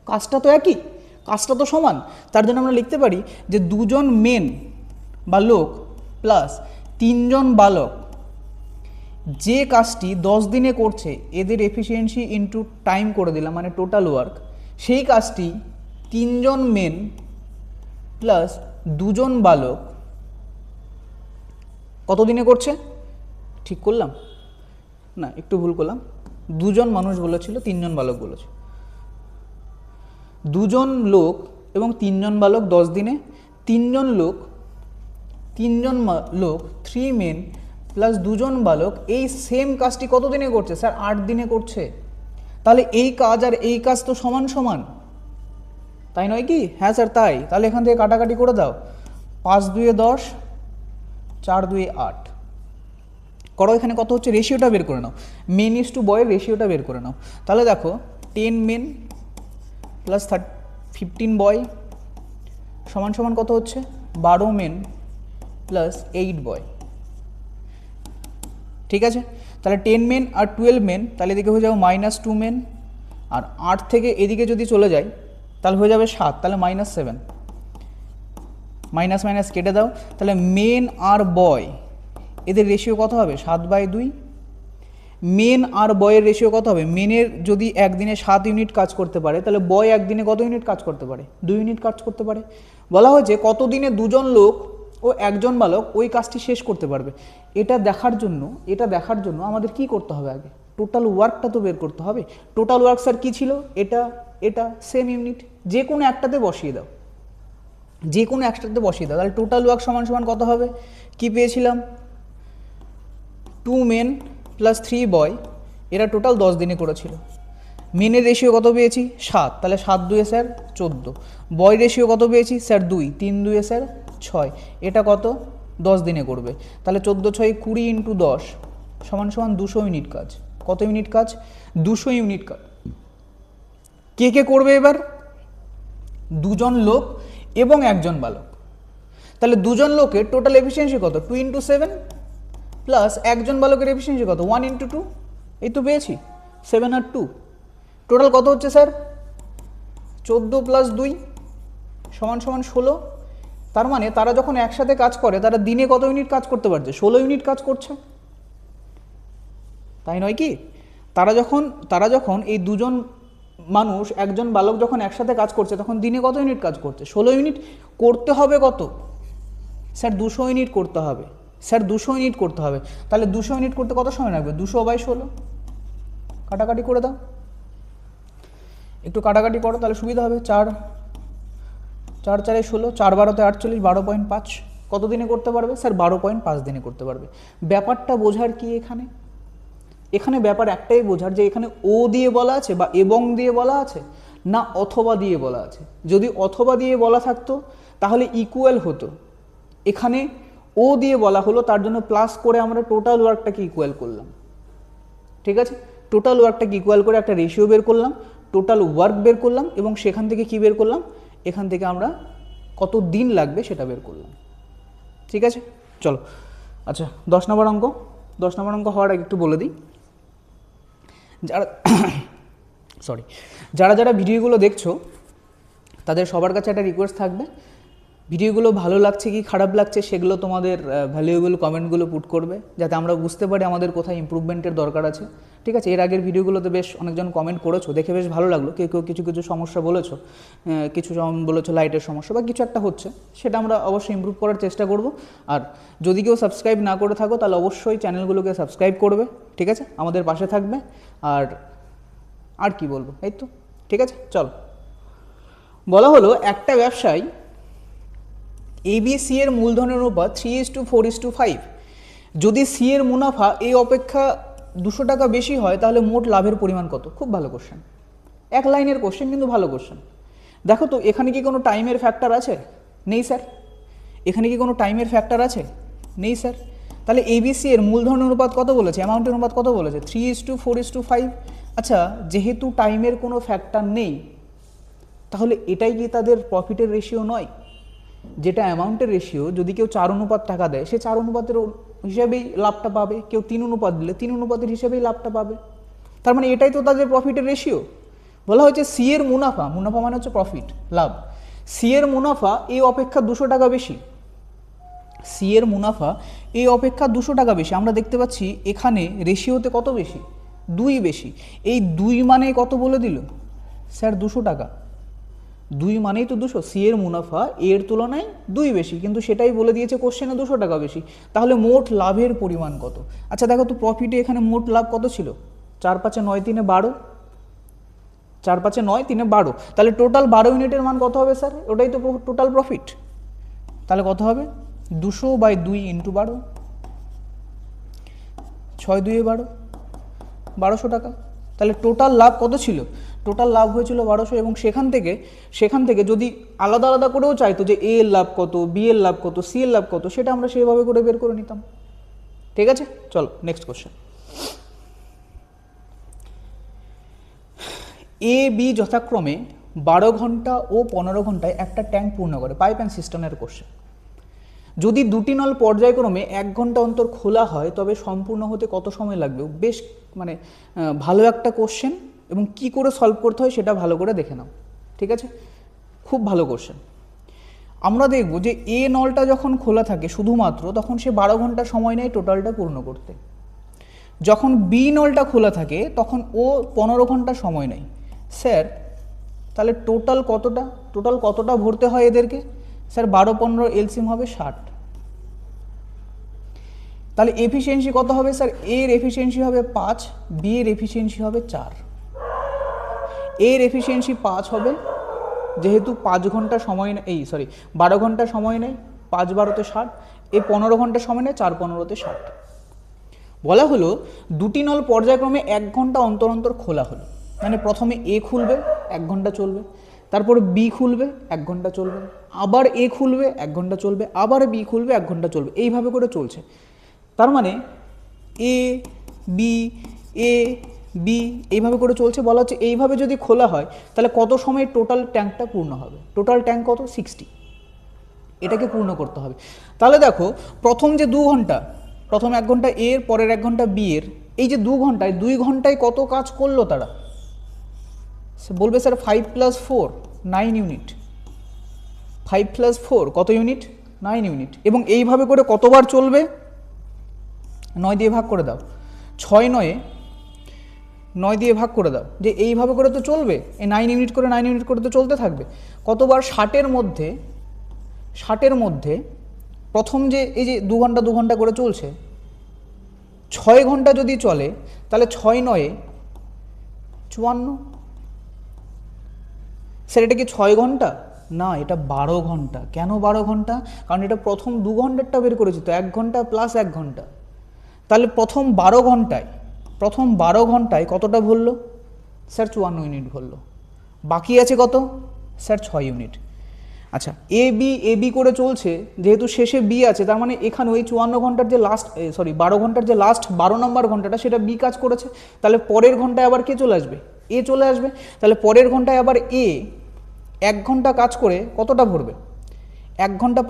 কাজটা তো একই, কাজটা তো সমান। তার জন্য আমরা লিখতে পারি যে 2 জন মেন বা লোক প্লাস 3 জন বালক যে কাজটি 10 দিনে করছে, এদের এফিসিয়েন্সি ইনটু টাইম করে দিলাম, মানে টোটাল ওয়ার্ক, সেই কাজটি 3 জন মেন প্লাস 2 জন বালক কত দিনে করছে? ঠিক করলাম না? একটু ভুল করলাম, 2 জন মানুষ বলেছিল, 3 জন বালক বলেছে। দুজন লোক এবং তিনজন বালক 10 দিনে, তিনজন লোক 3 মেন প্লাস দুজন বালক এই সেম কাজটি কত দিনে করছে স্যার? 8 দিনে করছে। তাহলে এই কাজ আর এই কাজ তো সমান সমান, তাই নয় কি? হ্যাঁ স্যার তাই। তাহলে এখান থেকে কাটাকাটি করে দাও, 5 2 10, 4 2 8 করো। এখানে কত হচ্ছে রেশিওটা বের করে নাও, মেন ইস টু বয়ের রেশিওটা বের করে নাও। তাহলে দেখো 10 মেন প্লাস 15 বয় সমান সমান কত হচ্ছে? 12 মেন প্লাস 8 বয়। ঠিক আছে, তাহলে 10 মেন আর 12 মেন, তাহলে এদিকে হয়ে যাবে -2 মেন, আর 8 থেকে এদিকে যদি চলে যায় তাহলে হয়ে যাবে 7, তাহলে -7, মাইনাস মাইনাস কেটে দাও। তাহলে মেন আর বয় এদের রেশিও কত হবে? 7/2। মেন আর বয়ের রেশিও কত হবে? মেনের যদি একদিনে 7 ইউনিট কাজ করতে পারে, তাহলে বয় একদিনে কত ইউনিট কাজ করতে পারে? 2 ইউনিট কাজ করতে পারে। বলা হয়েছে কত দিনে দুজন লোক ও একজন বালক ওই কাজটি শেষ করতে পারবে। এটা দেখার জন্য আমাদের কি করতে হবে? আগে টোটাল ওয়ার্কটা তো বের করতে হবে। টোটাল ওয়ার্ক স্যার কী ছিল? এটা সেম ইউনিট, যে কোনো একটাতে বসিয়ে দাও, তাহলে টোটাল ওয়ার্ক সমান সমান কত হবে? কি পেয়েছিলাম? 2 মেন প্লাস 3 বয়, এরা টোটাল 10 দিনে করেছিল। মেনের রেশিও কত পেয়েছি? 7, তাহলে 7 2 স্যার 14। বয় রেশিও কত পেয়েছি স্যার? 2, 3 2 স্যার 6। এটা কত? 10 দিনে করবে। তাহলে 14 6 20 × 10 সমান সমান 200 ইউনিট কাজ। কত ইউনিট কাজ? 200 ইউনিট কাজ। কে কে করবে এবার? দুজন লোক এবং একজন বালক। তাহলে দুজন লোকের টোটাল এফিসিয়েন্সি কত? 2 × 7 প্লাস একজন বালকের এফিসিয়েন্সি কত? 1 × 2। এই তো পেয়েছি 7 আর 2, টোটাল কত হচ্ছে স্যার? 14 প্লাস 2 সমান সমান 16। তার মানে তারা যখন একসাথে কাজ করে তারা দিনে কত ইউনিট কাজ করতে পারছে? 16 ইউনিট কাজ করছে, তাই নয় কি? তারা যখন এই দুজন মানুষ একজন বালক যখন একসাথে কাজ করছে তখন দিনে কত ইউনিট কাজ করছে? 16 ইউনিট। করতে হবে কত স্যার? 200 ইউনিট করতে হবে স্যার, 200 ইউনিট করতে হবে। তাহলে 200 ইউনিট করতে কত সময় লাগবে? 200/16। কাটাকাটি করে দাও, একটু কাটাকাটি করো তাহলে সুবিধা হবে। 4 4 4 16, 4 12 48, 12.5। কত দিনে করতে পারবে স্যার? 12.5 দিনে করতে পারবে। ব্যাপারটা বোঝার কি এখানে ব্যাপার একটাই বোঝার, যে এখানে ও দিয়ে বলা আছে বা এবং দিয়ে বলা আছে না অথবা দিয়ে বলা আছে। যদি অথবা দিয়ে বলা থাকতো তাহলে ইকুয়াল হতো। এখানে ও দিয়ে বলা হলো, তার জন্য প্লাস করে আমরা টোটাল ওয়ার্কটাকে ইকুয়াল করলাম। ঠিক আছে, টোটাল ওয়ার্কটাকে ইকুয়াল করে একটা রেশিও বের করলাম, টোটাল ওয়ার্ক বের করলাম, এবং সেখান থেকে কি বের করলাম? এখান থেকে আমরা কত দিন লাগবে সেটা বের করলাম। ঠিক আছে, চলো। আচ্ছা, 10 নম্বর অঙ্ক হওয়ার আগে একটু বলে দিই, যারা ভিডিওগুলো দেখছো তাদের সবার কাছে একটা রিকোয়েস্ট থাকবে, ভিডিওগুলো ভালো লাগছে কি খারাপ লাগছে সেগুলো তোমাদের ভ্যালুয়েবল কমেন্টগুলো পুট করবে, যাতে আমরা বুঝতে পারি আমাদের কোথায় ইমপ্রুভমেন্টের দরকার আছে। ঠিক আছে, এর আগের ভিডিওগুলোতে বেশ অনেকজন কমেন্ট করেছো, দেখে বেশ ভালো লাগলো। কেউ কিছু সমস্যা বলেছো, কিছু যেমন বলেছো লাইটের সমস্যা বা কিছু একটা হচ্ছে, সেটা আমরা অবশ্যই ইমপ্রুভ করার চেষ্টা করব। আর যদি কেউ সাবস্ক্রাইব না করে থাকো তাহলে অবশ্যই চ্যানেলগুলোকে সাবস্ক্রাইব করবে। ঠিক আছে, আমাদের পাশে থাকবে। আর কি বলবো, এই তো। ঠিক আছে, চলো। বলা হলো একটা ব্যবসায় ABC এর মূলধনের অনুপাত 3:4:5। যদি সি এর মুনাফা এই অপেক্ষা 200 টাকা বেশি হয় তাহলে মোট লাভের পরিমাণ কত? খুব ভালো কোশ্চেন, এক লাইনের কোশ্চেন কিন্তু ভালো কোশ্চেন। দেখো তো এখানে কি কোনো টাইমের ফ্যাক্টর আছে? নেই স্যার। এখানে কি কোনো টাইমের ফ্যাক্টর আছে? নেই স্যার। তাহলে ABC এর মূলধনের অনুপাত কত বলেছে? অ্যামাউন্টের অনুপাত কত বলেছে? 3:4:5। আচ্ছা, যেহেতু টাইমের কোনো ফ্যাক্টর নেই তাহলে এটাই কি তাদের প্রফিটের রেশিও নয়? যেটা অ্যামাউন্টের রেশিও, যদি কেউ 4 অনুপাত টাকা দেয় সে 4 অনুপাতের হিসাবেই লাভটা পাবে, কেউ 3 অনুপাত দিলে 3 অনুপাতের হিসাবেই লাভটা পাবে। তার মানে এটাই তো তাদের প্রফিটের রেশিও। বলা হয়েছে সি এর মুনাফা মানে হচ্ছে প্রফিট, লাভ। সি এর মুনাফা এই অপেক্ষা 200 টাকা বেশি। সি এর মুনাফা এই অপেক্ষা 200 টাকা বেশি। আমরা দেখতে পাচ্ছি এখানে রেশিওতে কত বেশি? 2 বেশি। এই 2 মানে কত বলে দিল স্যার? 200 টাকা। 2 মানেই তো 200। সি এর মুনাফা এর তুলনায় 2 বেশি, কিন্তু সেটাই বলে দিয়েছে কোশ্চেনে 200 টাকা বেশি। তাহলে মোট লাভের পরিমাণ কত? আচ্ছা দেখো তো, প্রফিটে এখানে মোট লাভ কত ছিল? 4 5 9 3 12, 4 5 9, 3 12, তাহলে টোটাল 12 ইউনিটের মান কত হবে স্যার? ওটাই তো টোটাল প্রফিট। তাহলে কত হবে? 200/2 ইন্টু 12, 6 2 12, 1200 টাকা। তাহলে টোটাল লাভ কত ছিল? টোটাল লাভ হয়েছিল 1200। এবং সেখান থেকে যদি আলাদা আলাদা করেও চাইতো যে এ এর লাভ কত, বি এর লাভ কত, সি এর লাভ কত, সেটা আমরা সেইভাবে করে বের করে নিতাম। ঠিক আছে, চলো নেক্সট কোশ্চেন। এ বি যথাক্রমে 12 ঘন্টা ও 15 ঘন্টায় একটা ট্যাঙ্ক পূর্ণ করে। পাইপ অ্যান্ড সিস্টেমের কোশ্চেন। যদি দুটি নল পর্যায়ক্রমে 1 ঘন্টা অন্তর খোলা হয় তবে সম্পূর্ণ হতে কত সময় লাগবে? বেশ মানে ভালো একটা কোশ্চেন, এবং কি করে সলভ করতে হয় সেটা ভালো করে দেখে নাও। ঠিক আছে, খুব ভালো কোশ্চেন। আমরা দেখব যে এ নলটা যখন খোলা থাকে শুধুমাত্র, তখন সে 12 ঘন্টা সময় নেয় টোটালটা পূর্ণ করতে। যখন বি নলটা খোলা থাকে তখন ও 15 ঘন্টা সময় নেয়। স্যার তাহলে টোটাল কতটা ভরতে হয় এদেরকে? স্যার 12 15 এলসিএম হবে 60। তাহলে এফিসিয়েন্সি কত হবে স্যার? এর এফিসিয়েন্সি হবে 5, বি এর এফিসিয়েন্সি হবে 4। এর এফিসিয়েন্সি 5 হবে, যেহেতু 5 ঘন্টা সময় নেই, 12 ঘন্টা সময় নেই, 5 12 60, এই 15 ঘন্টা সময় নেই, 4 15 60। বলা হলো দুটি নল পর্যায়ক্রমে 1 ঘন্টা অন্তর অন্তর খোলা হলো। মানে প্রথমে এ খুলবে, 1 ঘন্টা চলবে, তারপরে বি খুলবে, 1 ঘন্টা চলবে, আবার এ খুলবে, 1 ঘন্টা চলবে, আবার বি খুলবে, 1 ঘন্টা চলবে, এইভাবে করে চলছে। তার মানে এ বি এইভাবে করে চলছে। বলা হচ্ছে এইভাবে যদি খোলা হয় তাহলে কত সময়ে টোটাল ট্যাঙ্কটা পূর্ণ হবে? টোটাল ট্যাঙ্ক কত? 60। এটাকে পূর্ণ করতে হবে। তাহলে দেখো, প্রথম যে 2 ঘন্টা, প্রথম 1 ঘন্টা এর, পরের 1 ঘন্টা বি এর, এই যে 2 ঘন্টায় কত কাজ করলো তারা? বলবে স্যার 5 + 4 9 ইউনিট। 5 + 4 কত ইউনিট? 9 ইউনিট। এবং এইভাবে করে কতবার চলবে? 9 দিয়ে ভাগ করে দাও। 6 9 দিয়ে ভাগ করে দাও, যে এইভাবে করে তো চলবে, এই 9 ইউনিট করে তো চলতে থাকবে। কতবার? 60-এর মধ্যে প্রথম যে এই যে 2 ঘন্টা করে চলছে, 6 ঘন্টা যদি চলে তাহলে 6 9 54। স্যার এটা কি 6 ঘন্টা? না, এটা 12 ঘন্টা। কেন 12 ঘন্টা? কারণ এটা প্রথম 2 ঘন্টারটা বের করেছি তো, 1 ঘন্টা প্লাস 1 ঘন্টা। তাহলে প্রথম 12 ঘন্টায় কতটা ভরলো? Sir 54 unit ভরলো। বাকি আছে কত? Sir 6 unit. আচ্ছা, এ বি করে চলছে, যেহেতু শেষে বি আছে, তার মানে এখানে ওই 54 ঘন্টার যে লাস্ট 12 ঘন্টার যে লাস্ট 12 নম্বর ঘন্টাটা, সেটা বি কাজ করেছে। তাহলে পরের ঘন্টায় আবার কে চলে আসবে? এ চলে আসবে। তাহলে পরের ঘন্টায় আবার এ 1 ঘন্টা কাজ করে কতটা ভরবে? 1 ঘন্টা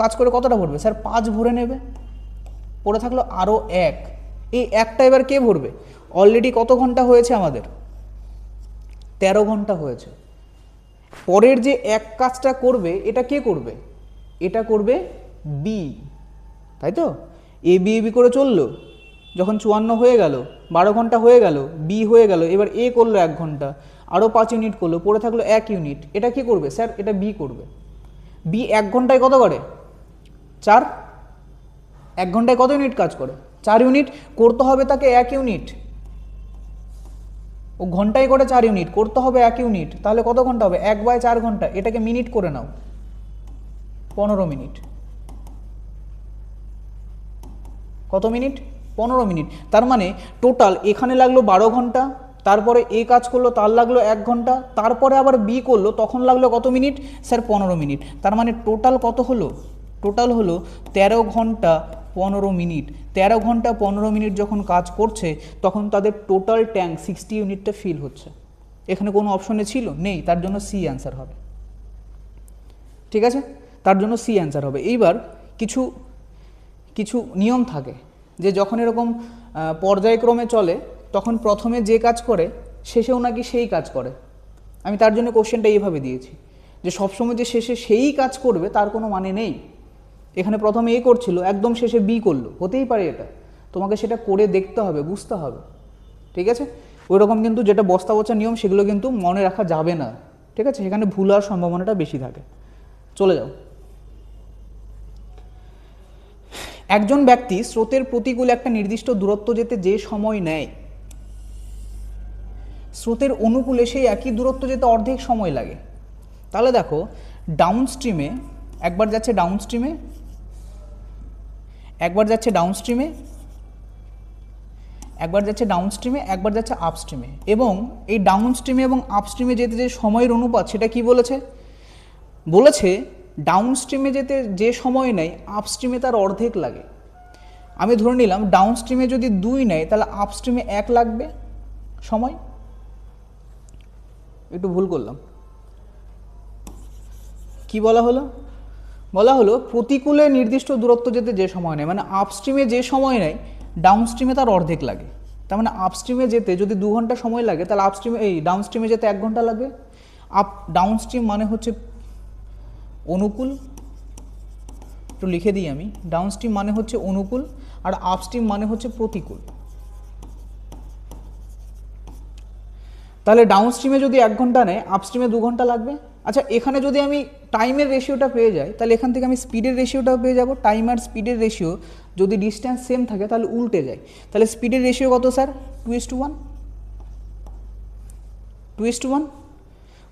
কাজ করে কতটা ভরবে? স্যার 5 ভরে নেবে। পড়ে থাকলো আরও 1, এই একটা এবার কে ভরবে? অলরেডি কত ঘন্টা হয়েছে আমাদের? 13 ঘন্টা হয়েছে। পরের যে এক কাজটা করবে, এটা কে করবে? এটা করবে বি, তাই তো? এ বি করে চললো, যখন 54 হয়ে গেল, 12 ঘন্টা হয়ে গেল, বি হয়ে গেল, এবার এ করলো 1 ঘন্টা, আরও 5 ইউনিট করলো, পড়ে থাকলো 1 ইউনিট। এটা কি করবে? স্যার এটা বি করবে। বি 1 ঘন্টায় কত করে? 4। 1 ঘন্টায় কত ইউনিট কাজ করে? 4 ইউনিট। করতে হবে তাকে 1 ইউনিট। ও ঘন্টায় করে 4 ইউনিট, করতে হবে 1 ইউনিট। তাহলে কত ঘন্টা হবে? 1/4 ঘন্টা। এটাকে মিনিট করে নাও, 15 মিনিট। কত মিনিট? 15 মিনিট। তার মানে টোটাল এখানে লাগলো 12 ঘন্টা, তারপরে এ কাজ করলো, তার লাগলো 1 ঘন্টা, তারপরে আবার বি করলো, তখন লাগলো কত মিনিট? Sir 15 minute. তার মানে টোটাল কত হলো? টোটাল হলো 13 ঘন্টা 15 মিনিট। 13 ঘন্টা 15 মিনিট যখন কাজ করছে, তখন তাদের টোটাল ট্যাঙ্ক 60 ইউনিটটা ফিল হচ্ছে। এখানে কোনো অপশনে ছিল? নেই, তার জন্য সি অ্যান্সার হবে। ঠিক আছে, তার জন্য সি অ্যান্সার হবে। এইবার কিছু নিয়ম থাকে, যে যখন এরকম পর্যায়ক্রমে চলে, তখন প্রথমে যে কাজ করে শেষেও নাকি সেই কাজ করে। আমি তার জন্য কোশ্চেনটা এইভাবে দিয়েছি, যে সবসময় যে শেষে সেই কাজ করবে তার কোনো মানে নেই। এখানে প্রথমে এ করছিল, একদম শেষে বি করলো, হতেই পারে এটা। তোমাকে সেটা করে দেখতে হবে, বুঝতে হবে। ঠিক আছে, ওই রকম কিন্তু যেটা বস্তা বচা নিয়ম, সেগুলো কিন্তু মনে রাখা যাবে না। ঠিক আছে, এখানে ভুল হওয়ার সম্ভাবনাটা বেশি থাকে। চলে যাও। একজন ব্যক্তি স্রোতের প্রতিকূলে একটা নির্দিষ্ট দূরত্ব যেতে যে সময় নেয়, স্রোতের অনুকূলে সেই একই দূরত্ব যেতে অর্ধেক সময় লাগে। তাহলে দেখো ডাউন স্ট্রিমে একবার যাচ্ছে ডাউন স্ট্রিমে, একবার যাচ্ছে ডাউন স্ট্রিমে, একবার যাচ্ছে ডাউন স্ট্রিমে, একবার যাচ্ছে আপ স্ট্রিমে, এবং এই ডাউন স্ট্রিমে এবং আপ স্ট্রিমে যেতে যে সময়ের অনুপাত সেটা কি বলেছে? বলেছে ডাউন স্ট্রিমে যেতে যে সময় নেয় আপ স্ট্রিমে তার অর্ধেক লাগে। আমি ধরে নিলাম ডাউন স্ট্রিমে যদি 2 নেয় তাহলে আপ স্ট্রিমে 1 লাগবে সময়। একটু ভুল করলাম, কি বলা হলো? বলা হলো প্রতিকূলে নির্দিষ্ট দূরত্ব যেতে যে সময় নেয়, মানে আপ স্ট্রিমে যে সময় নেয় ডাউন স্ট্রিমে তার অর্ধেক লাগে। তার মানে আপ স্ট্রিমে যেতে যদি 2 ঘন্টা সময় লাগে তাহলে আপ স্ট্রিমে ডাউন স্ট্রিমে যেতে 1 ঘন্টা লাগবে। ডাউন স্ট্রিম মানে হচ্ছে অনুকূল, একটু লিখে দিই আমি, ডাউন স্ট্রিম মানে হচ্ছে অনুকূল আর আপ স্ট্রিম মানে হচ্ছে প্রতিকূল। তাহলে ডাউন স্ট্রিমে যদি 1 ঘন্টা নেয় আপ স্ট্রিমে 2 ঘন্টা লাগবে। আচ্ছা, এখানে যদি আমি টাইমের রেশিওটা পেয়ে যাই তাহলে এখান থেকে আমি স্পিডের রেশিওটাও পেয়ে যাব। টাইম আর স্পিডের রেশিও যদি ডিস্ট্যান্স সেম থাকে তাহলে উল্টে যায়। তাহলে স্পিডের রেশিও কত স্যার? 2:1। 2:1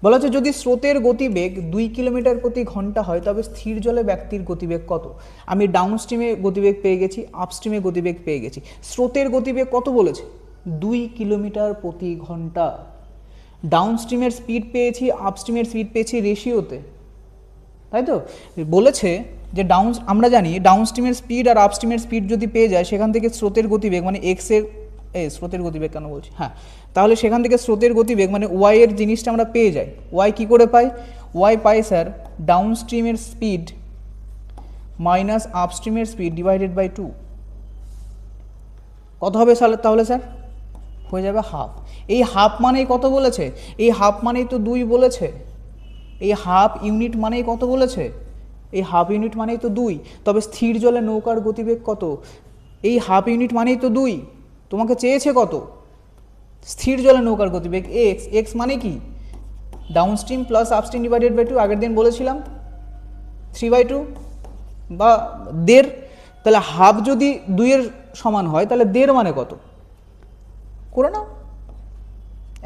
বলা হচ্ছে যদি স্রোতের গতিবেগ 2 কিলোমিটার প্রতি ঘন্টা হয় তবে স্থির জলে ব্যক্তির গতিবেগ কত? আমি ডাউন স্ট্রিমে গতিবেগ পেয়ে গেছি, আপ স্ট্রিমে গতিবেগ পেয়ে গেছি। স্রোতের গতিবেগ কত বলেছে? 2 কিলোমিটার প্রতি ঘন্টা। ডাউন স্ট্রিমের স্পিড পেয়েছি, আপ স্ট্রিমের স্পিড পেয়েছি রেশিওতে, তাই তো? বলেছে যে আমরা জানি ডাউন স্ট্রিমের স্পিড আর আপ স্ট্রিমের স্পিড যদি পেয়ে যায় সেখান থেকে স্রোতের গতিবেগ মানে এক্সের স্রোতের গতিবেগ কেন বলছি, হ্যাঁ, তাহলে সেখান থেকে স্রোতের গতিবেগ মানে ওয়াই এর জিনিসটা আমরা পেয়ে যাই। ওয়াই কী করে পাই? ওয়াই পাই স্যার ডাউন স্ট্রিমের স্পিড মাইনাস আপ স্ট্রিমের স্পিড ডিভাইডেড বাই 2। কত হবে তাহলে স্যার? হয়ে যাবে হাফ। এই হাফ মানেই কত বলেছে? এই হাফ মানেই তো 2 বলেছে। এই হাফ ইউনিট মানেই কত বলেছে? এই হাফ ইউনিট মানেই তো 2। তবে স্থির জলে নৌকার গতিবেগ কত? এই হাফ ইউনিট মানেই তো 2। তোমাকে চেয়েছে কত? স্থির জলে নৌকার গতিবেগ এক্স। এক্স মানে কি? Downstream plus upstream divided by 2। আগের দিন বলেছিলাম 3/2 বা 1.5। তাহলে হাফ যদি 2 এর সমান হয় তাহলে 1.5 মানে কত? করে নাও।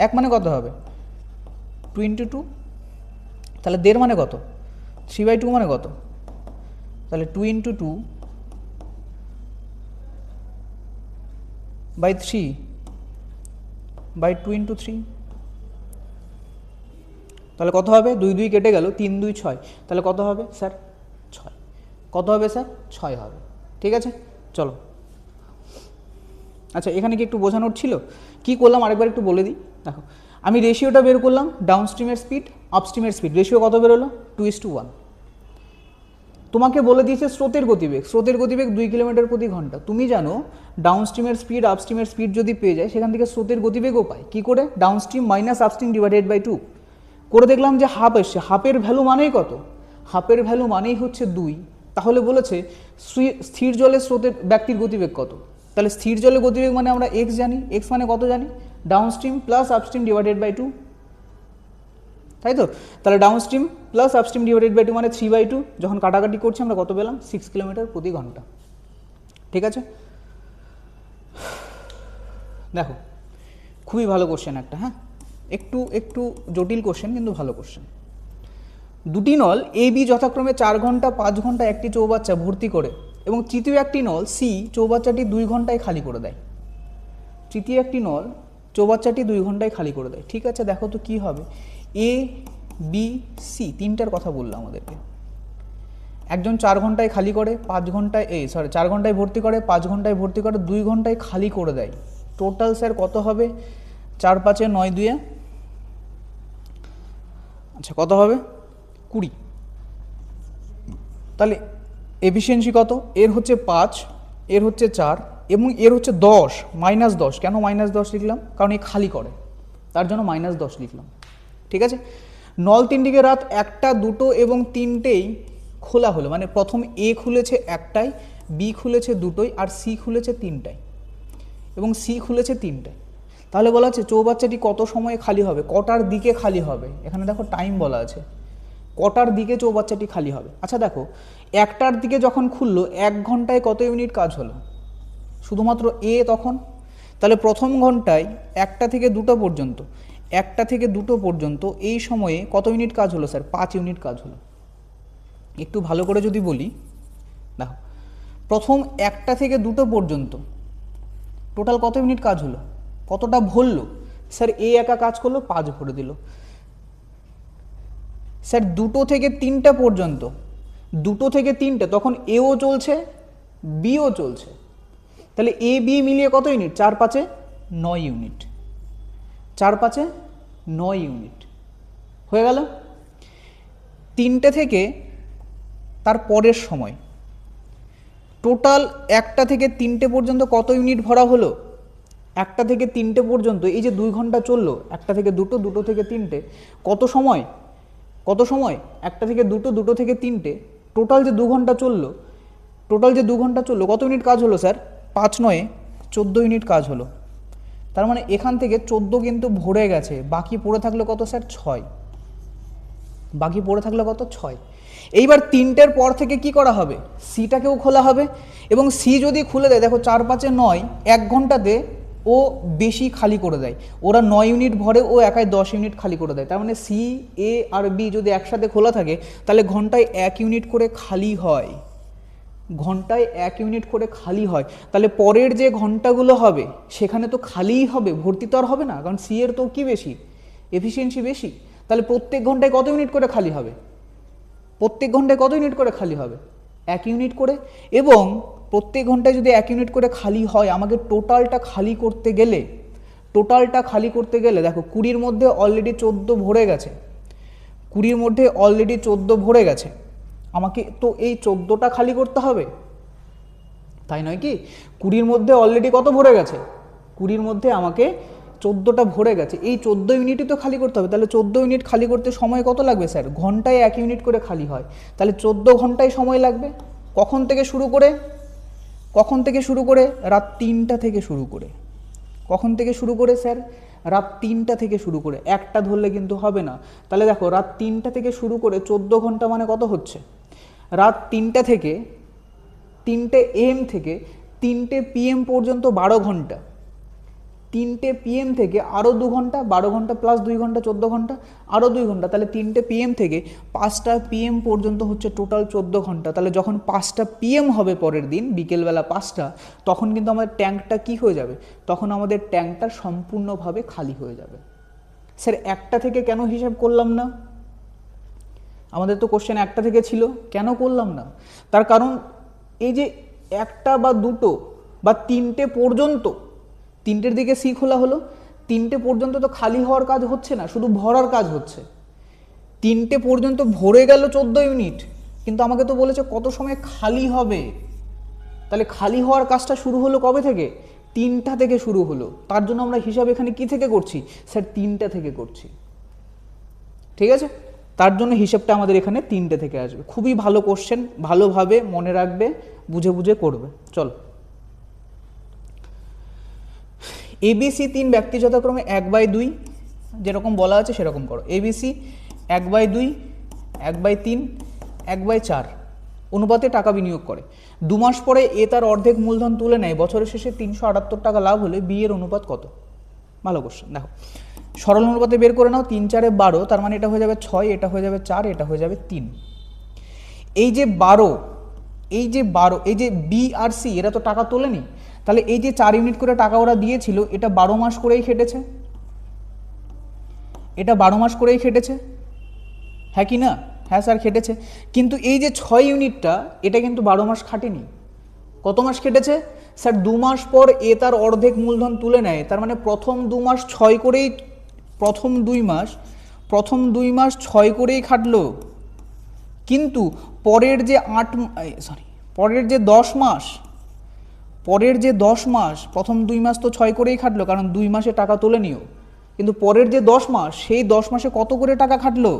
1 মানে কত হবে? 2 × 2। তাহলে 1.5 মানে কত? 3/2 মানে কত? তাহলে 2 × 2 by 3 by 2 × 3। তাহলে কত হবে? 2 2 কেটে গেল, 3 2 6। তাহলে কত হবে স্যার? 6। কত হবে স্যার? 6 হবে। ঠিক আছে, চলো। আচ্ছা, এখানে কি একটু বোঝানোর ছিল? কি করলাম আরেকবার একটু বলে দিই। দেখো, আমি রেশিওটা বের করলাম, ডাউন স্ট্রিমের স্পিড আপ স্ট্রিমের স্পিড রেশিও কত বেরোলো? 2:1। তোমাকে বলে দিয়েছে স্রোতের গতিবেগ। স্রোতের গতিবেগ 2 কিলোমিটার প্রতি ঘন্টা। তুমি জানো ডাউন স্ট্রিমের স্পিড আপ স্ট্রিমের স্পিড যদি পেয়ে যায় সেখান থেকে স্রোতের গতিবেগও পায়। কী করে? Downstream minus upstream divided by 2 করে দেখলাম যে হাফ এসছে। হাফের ভ্যালু মানেই কত? হাফের ভ্যালু মানেই হচ্ছে 2। তাহলে বলেছে স্থির জলে স্রোতের ব্যক্তির গতিবেগ কত? তাহলে স্থির জলে গতিবেগ মানে আমরা এক্স জানি। এক্স মানে কত জানি? Downstream plus upstream divided by 2, তাই তো? তাহলে downstream plus upstream divided by 2 মানে 3/2। যখন কাটাকাটি করছি আমরা কত পেলাম? 6 কিলোমিটার প্রতি ঘন্টা। ঠিক আছে, দেখো খুবই ভালো কোশ্চেন একটা, হ্যাঁ, একটু একটু জটিল কোশ্চেন কিন্তু ভালো কোশ্চেন। দুটি নল এ বি যথাক্রমে 4 ঘন্টা 5 ঘন্টা একটি চৌবাচ্চা ভর্তি করে এবং তৃতীয় একটি নল সি চৌবাচ্চাটি 2 ঘন্টায় খালি করে দেয়। তৃতীয় একটি নল চৌবাচ্চাটি 2 ঘন্টায় খালি করে দেয়। ঠিক আছে, দেখো তো কী হবে। এ বি সি তিনটার কথা বললাম আমাদেরকে। একজন 4 ঘন্টায় খালি করে, 5 ঘন্টায় 4 ঘন্টায় ভর্তি করে, 5 ঘন্টায় ভর্তি করে, 2 ঘন্টায় খালি করে দেয়। টোটাল স্যার কত হবে? 4 5 9 2, আচ্ছা কত হবে? 20। তাহলে এফিসিয়েন্সি কত? এর হচ্ছে 5, এর হচ্ছে 4 এবং এর হচ্ছে 10 -10। কেন -10 লিখলাম? কারণ এই খালি করে, তার জন্য -10 লিখলাম। ঠিক আছে, নল তিনটিকে রাত 1টা 2টো এবং 3টেই খোলা হলো, মানে প্রথম এ খুলেছে 1টায়, বি খুলেছে 2টোই আর সি খুলেছে 3টায় এবং সি খুলেছে 3টায়। তাহলে বলা আছে চৌবাচ্চাটি কত সময়ে খালি হবে, কটার দিকে খালি হবে। এখানে দেখো টাইম বলা আছে, কটার দিকে চৌবাচ্চাটি খালি হবে। আচ্ছা দেখো, 1টার দিকে যখন খুললো 1 ঘন্টায় কত ইউনিট কাজ হলো? শুধুমাত্র এ তখন। তাহলে প্রথম ঘন্টায় 1টা থেকে 2টা পর্যন্ত 1টা থেকে 2টো পর্যন্ত এই সময়ে কত ইউনিট কাজ হলো স্যার? 5 ইউনিট কাজ হলো। একটু ভালো করে যদি বলি, দেখো প্রথম 1টা থেকে 2টো পর্যন্ত টোটাল কত ইউনিট কাজ হলো, কতটা ভরলো? স্যার এ একা কাজ করলো, 5 ভরে দিল। স্যার 2টো থেকে 3টা পর্যন্ত, 2টো থেকে 3টে, তখন এও চলছে বিও চলছে, তাহলে এ বি মিলিয়ে কত ইউনিট? 4 5 9 ইউনিট, 4 5 9 ইউনিট হয়ে গেল। 3টে থেকে তার পরের সময় টোটাল 1টা থেকে 3টে পর্যন্ত কত ইউনিট ভরা হলো? 1টা থেকে 3টে পর্যন্ত এই যে 2 ঘন্টা চললো, 1টা থেকে 2টো, 2টো থেকে 3টে, কত সময়? কত সময়? 1টা থেকে 2টো, 2টো থেকে 3টে, টোটাল যে 2 ঘন্টা চললো, টোটাল যে 2 ঘন্টা চললো, কত ইউনিট কাজ হলো স্যার? 5 9 14 ইউনিট কাজ হলো। তার মানে এখান থেকে 14 কিন্তু ভরে গেছে, বাকি পড়ে থাকলো কত স্যার? 6। বাকি পড়ে থাকলো কত? 6। এইবার 3টের পর থেকে কি করা হবে? সিটাকেও খোলা হবে, এবং সি যদি খুলে দেয়, দেখো 4 5 9, 1 ঘন্টাতে ও বেশি খালি করে দেয়। ওরা 9 ইউনিট ভরে, ও একাই 10 ইউনিট খালি করে দেয়। তার মানে সি, এ আর বি যদি একসাথে খোলা থাকে, তাহলে ঘন্টায় 1 ইউনিট করে খালি হয়, ঘন্টায় 1 ইউনিট করে খালি হয়। তাহলে পরের যে ঘন্টাগুলো হবে সেখানে তো খালিই হবে, ভর্তি তো আর হবে না, কারণ সি এর তো কি বেশি? এফিসিয়েন্সি বেশি। তাহলে প্রত্যেক ঘন্টায় কত ইউনিট করে খালি হবে? প্রত্যেক ঘন্টায় কত ইউনিট করে খালি হবে? 1 ইউনিট করে। এবং প্রত্যেক ঘন্টায় যদি 1 ইউনিট করে খালি হয়, আমাকে টোটালটা খালি করতে গেলে, দেখো 20-র মধ্যে অলরেডি 14 ভরে গেছে, 20-র মধ্যে অলরেডি 14 ভরে গেছে, আমাকে তো এই 14টা খালি করতে হবে, তাই নয় কি? 20-র মধ্যে অলরেডি কত ভরে গেছে? 20-র মধ্যে আমাকে 14টা ভরে গেছে, এই 14 ইউনিটই তো খালি করতে হবে। তাহলে 14 ইউনিট খালি করতে সময় কত লাগবে স্যার? ঘন্টায় 1 ইউনিট করে খালি হয়, তাহলে 14 ঘন্টায় সময় লাগবে। কখন থেকে শুরু করে? রাত 3টা থেকে শুরু করে। কখন থেকে শুরু করে স্যার? রাত 3টা থেকে শুরু করে। একটা ধরলে কিন্তু হবে না। তাহলে দেখো রাত 3টা থেকে শুরু করে 14 ঘন্টা মানে কত হচ্ছে? রাত 3টা থেকে, 3টে AM থেকে 3টে PM পর্যন্ত 12 ঘন্টা, 3টে PM থেকে আরও 2 ঘন্টা, 12 ঘন্টা প্লাস 2 ঘন্টা 14 ঘন্টা, আরও 2 ঘন্টা, তাহলে 3টে PM থেকে 5টা PM পর্যন্ত হচ্ছে টোটাল 14 ঘন্টা। তাহলে যখন 5টা PM হবে পরের দিন বিকেলবেলা 5টা, তখন কিন্তু আমাদের ট্যাঙ্কটা কি হয়ে যাবে? তখন আমাদের ট্যাঙ্কটা সম্পূর্ণভাবে খালি হয়ে যাবে। স্যার 1টা থেকে কেন হিসাব করলাম না? আমাদের তো কোশ্চেন 1টা থেকে ছিল, কেন করলাম না? তার কারণ এই যে 1টা বা 2টো বা 3টে পর্যন্ত, 3টের দিকে সি খোলা হলো, 3টে পর্যন্ত তো খালি হওয়ার কাজ হচ্ছে না, শুধু ভরার কাজ হচ্ছে। 3টে পর্যন্ত ভরে গেল 14 ইউনিট, কিন্তু আমাকে তো বলেছে কত সময় খালি হবে। তাহলে খালি হওয়ার কাজটা শুরু হলো কবে থেকে? 3টা থেকে শুরু হলো। তার জন্য আমরা হিসাব এখানে কি থেকে করছি? স্যার 3টা থেকে করছি, ঠিক আছে? তার জন্য হিসাবটা আমাদের এখানে 3টে থেকে আসবে। খুবই ভালো কোশ্চেন, ভালোভাবে মনে রাখবে, বুঝে বুঝে করবে। চলো, ABC 3 ব্যক্তি যথাক্রমে 1/2, যেরকম বলা আছে সেরকম করো। ABC 1/2, 1/3, 1/4 অনুপাতে টাকা বিনিয়োগ করে। 2 মাস পরে এ তার অর্ধেক মূলধন তুলে নেয়, বছরের শেষে 378 টাকা লাভ হলে বি এর অনুপাত কত? ভালো কোশ্চেন। দেখো সরল অনুপাতে বের করে নাও, 3 4 12, তার মানে এটা হয়ে যাবে 6, এটা হয়ে যাবে 4, এটা হয়ে যাবে 3। এই যে 12, এই যে বি আর সি এরা তো টাকা তোলেনি, তাহলে এই যে 4 ইউনিট করে টাকা ওরা দিয়েছিল, এটা 12 মাস করেই খেটেছে, এটা 12 মাস করেই খেটেছে, হ্যাঁ কি না? হ্যাঁ স্যার খেটেছে। কিন্তু এই যে 6 ইউনিটটা, এটা কিন্তু 12 মাস খাটেনি। কত মাস খেটেছে স্যার? 2 মাস পর এ তার অর্ধেক মূলধন তুলে নেয়, তার মানে প্রথম 2 মাস 6 করেই, প্রথম 2 মাস 6 করেই খাটলো, কিন্তু পরের যে 10 মাস, প্রথম 2 মাস তো 6 করেই খাটলো, কারণ 2 মাসে টাকা তোলে নিও, কিন্তু পরের যে 10 মাস, সেই 10 মাসে কত করে টাকা খাটলো?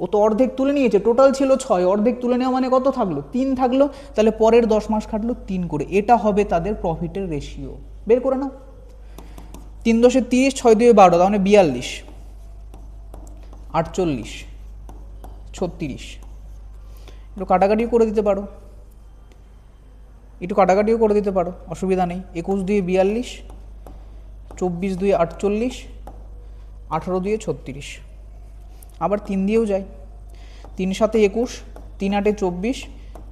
ও তো অর্ধেক তুলে নিয়েছে, টোটাল ছিল 6, অর্ধেক তুলে নেওয়া মানে কত থাকলো? 3 থাকলো, তাহলে পরের 10 মাস খাটলো 3 করে। এটা হবে তাদের প্রফিটের রেশিও। বের করে নাও। 3 × 30, 6 × 2 = 12, তার মানে 42, 48, 36। একটু কাটাকাটিও করে দিতে পারো, অসুবিধা নেই। 21 × 2 = 42, 24 × 2 = 48, 18 দিয়ে 36, আবার 3 দিয়েও যায়, 3 7 21, 3 8 24,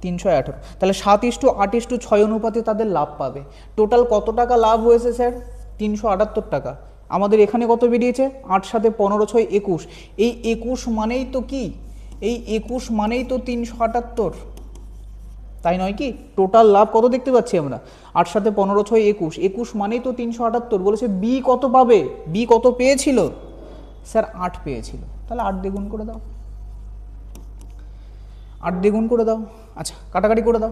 3 6 18, তাহলে 7:8:6 অনুপাতে তাদের লাভ পাবে। টোটাল কত টাকা লাভ হয়েছে স্যার? 378 টাকা। আমাদের এখানে কত বেরিয়েছে? 8 7 15 6 21, এই 21 মানেই তো কি, এই 21 মানেই তো 378, তাই নয় কি? টোটাল লাভ কত দেখতে পাচ্ছি আমরা? 8 7 15 6 21, 21 মানেই তো 378। বলেছে বি কত পাবে? বি কত পেয়েছিল স্যার? 8 পেয়েছিল। তাহলে 8 দিয়ে গুণ করে দাও, 8 দিয়ে গুণ করে দাও। আচ্ছা কাটাকাটি করে দাও,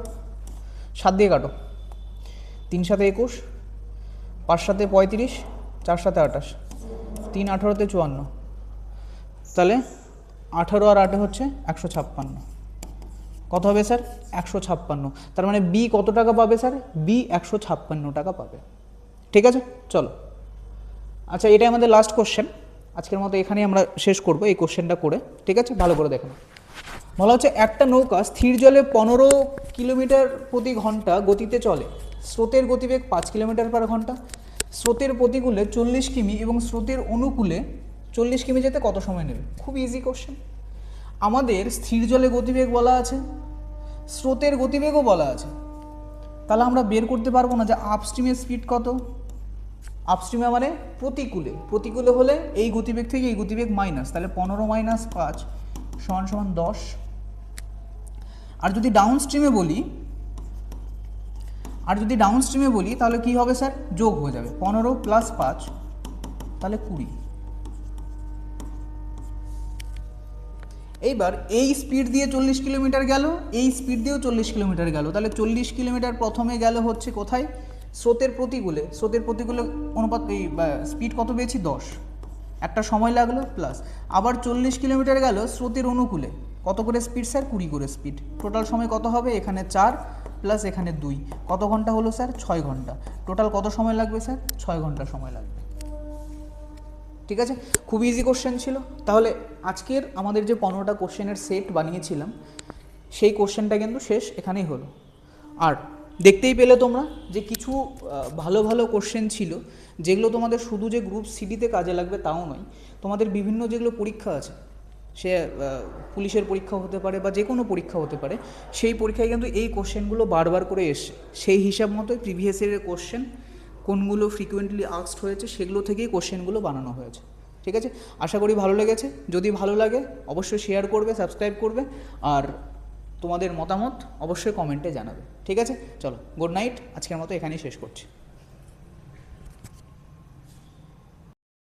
7 দিয়ে কাটো, 3 7 21, 5 7 35, 4 7 28, 3 18 54, তাহলে 18 আর 8 হচ্ছে 156। কত হবে স্যার? 156। তার মানে বি কত টাকা পাবে স্যার? বি 156 টাকা পাবে। ঠিক আছে, চলো। আচ্ছা এটাই আমাদের লাস্ট কোশ্চেন, আজকের মতো এখানেই আমরা শেষ করব এই কোশ্চেনটা করে। ঠিক আছে, ভালো করে দেখো। বলা হচ্ছে একটা নৌকা স্থির জলে 15 কিলোমিটার প্রতি ঘন্টা গতিতে চলে, স্রোতের গতিবেগ 5 কিলোমিটার পার ঘন্টা, স্রোতের প্রতিকূলে 40 কিমি এবং স্রোতের অনুকূলে 40 কিমি যেতে কত সময় নেবে? খুব ইজি কোশ্চেন। আমাদের স্থির জলে গতিবেগ বলা আছে, স্রোতের গতিবেগও বলা আছে, তাহলে আমরা বের করতে পারবো না যে আপস্ট্রিমের স্পিড কত? আপস্ট্রিমে মানে প্রতিকূলে, প্রতিকূলে হলে এই গতিবেগ থেকে এই গতিবেগ মাইনাস, তাহলে 15 - 5 = 10। আর যদি ডাউন স্ট্রিমে বলি, তাহলে কি হবে স্যার? যোগ হয়ে যাবে, 15 + 5 তাহলে 20। এইবার এই স্পিড দিয়ে 40 কিলোমিটার গেল, এই স্পিড দিয়েও 40 কিলোমিটার গেল, তাহলে 40 কিলোমিটার প্রথমে গেল হচ্ছে কোথায়? স্রোতের প্রতিকূলে। স্রোতের প্রতিকূলে অনুপাত এই স্পিড কত পেয়েছি? 10, একটা সময় লাগলো প্লাস। আবার 40 কিলোমিটার গেল স্রোতের অনুকূলে, কত করে স্পিড স্যার? 20 করে স্পিড। টোটাল সময় কত হবে? এখানে 4 প্লাস এখানে 2, কত ঘন্টা হলো স্যার? 6 ঘন্টা। টোটাল কত সময় লাগবে স্যার? 6 ঘন্টা সময় লাগবে। ঠিক আছে, খুব ইজি কোশ্চেন ছিল। তাহলে আজকের আমাদের যে 15টা কোশ্চেনের সেট বানিয়েছিলাম সেই কোশ্চেনটা কিন্তু শেষ এখানেই হলো। আর দেখতেই পেলে তোমরা যে কিছু ভালো ভালো কোশ্চেন ছিল, যেগুলো তোমাদের শুধু যে গ্রুপ সিডিতে কাজে লাগবে তাও নয়, তোমাদের বিভিন্ন যেগুলো পরীক্ষা আছে, সে পুলিশের পরীক্ষা হতে পারে বা যে কোনো পরীক্ষা হতে পারে, সেই পরীক্ষায় কিন্তু এই কোশ্চেনগুলো বারবার করে এসছে। সেই হিসাব মতোই প্রিভিয়াস ইয়ারের কোশ্চেন কোনগুলো ফ্রিকুয়েন্টলি আস্কড হয়েছে সেগুলো থেকেই কোশ্চেনগুলো বানানো হয়েছে। ঠিক আছে, আশা করি ভালো লেগেছে। যদি ভালো লাগে অবশ্যই শেয়ার করবে, সাবস্ক্রাইব করবে, আর তোমাদের মতামত অবশ্যই কমেন্টে জানাবে। ঠিক আছে, চলো গুড নাইট, আজকের মতো এখানেই শেষ করছি।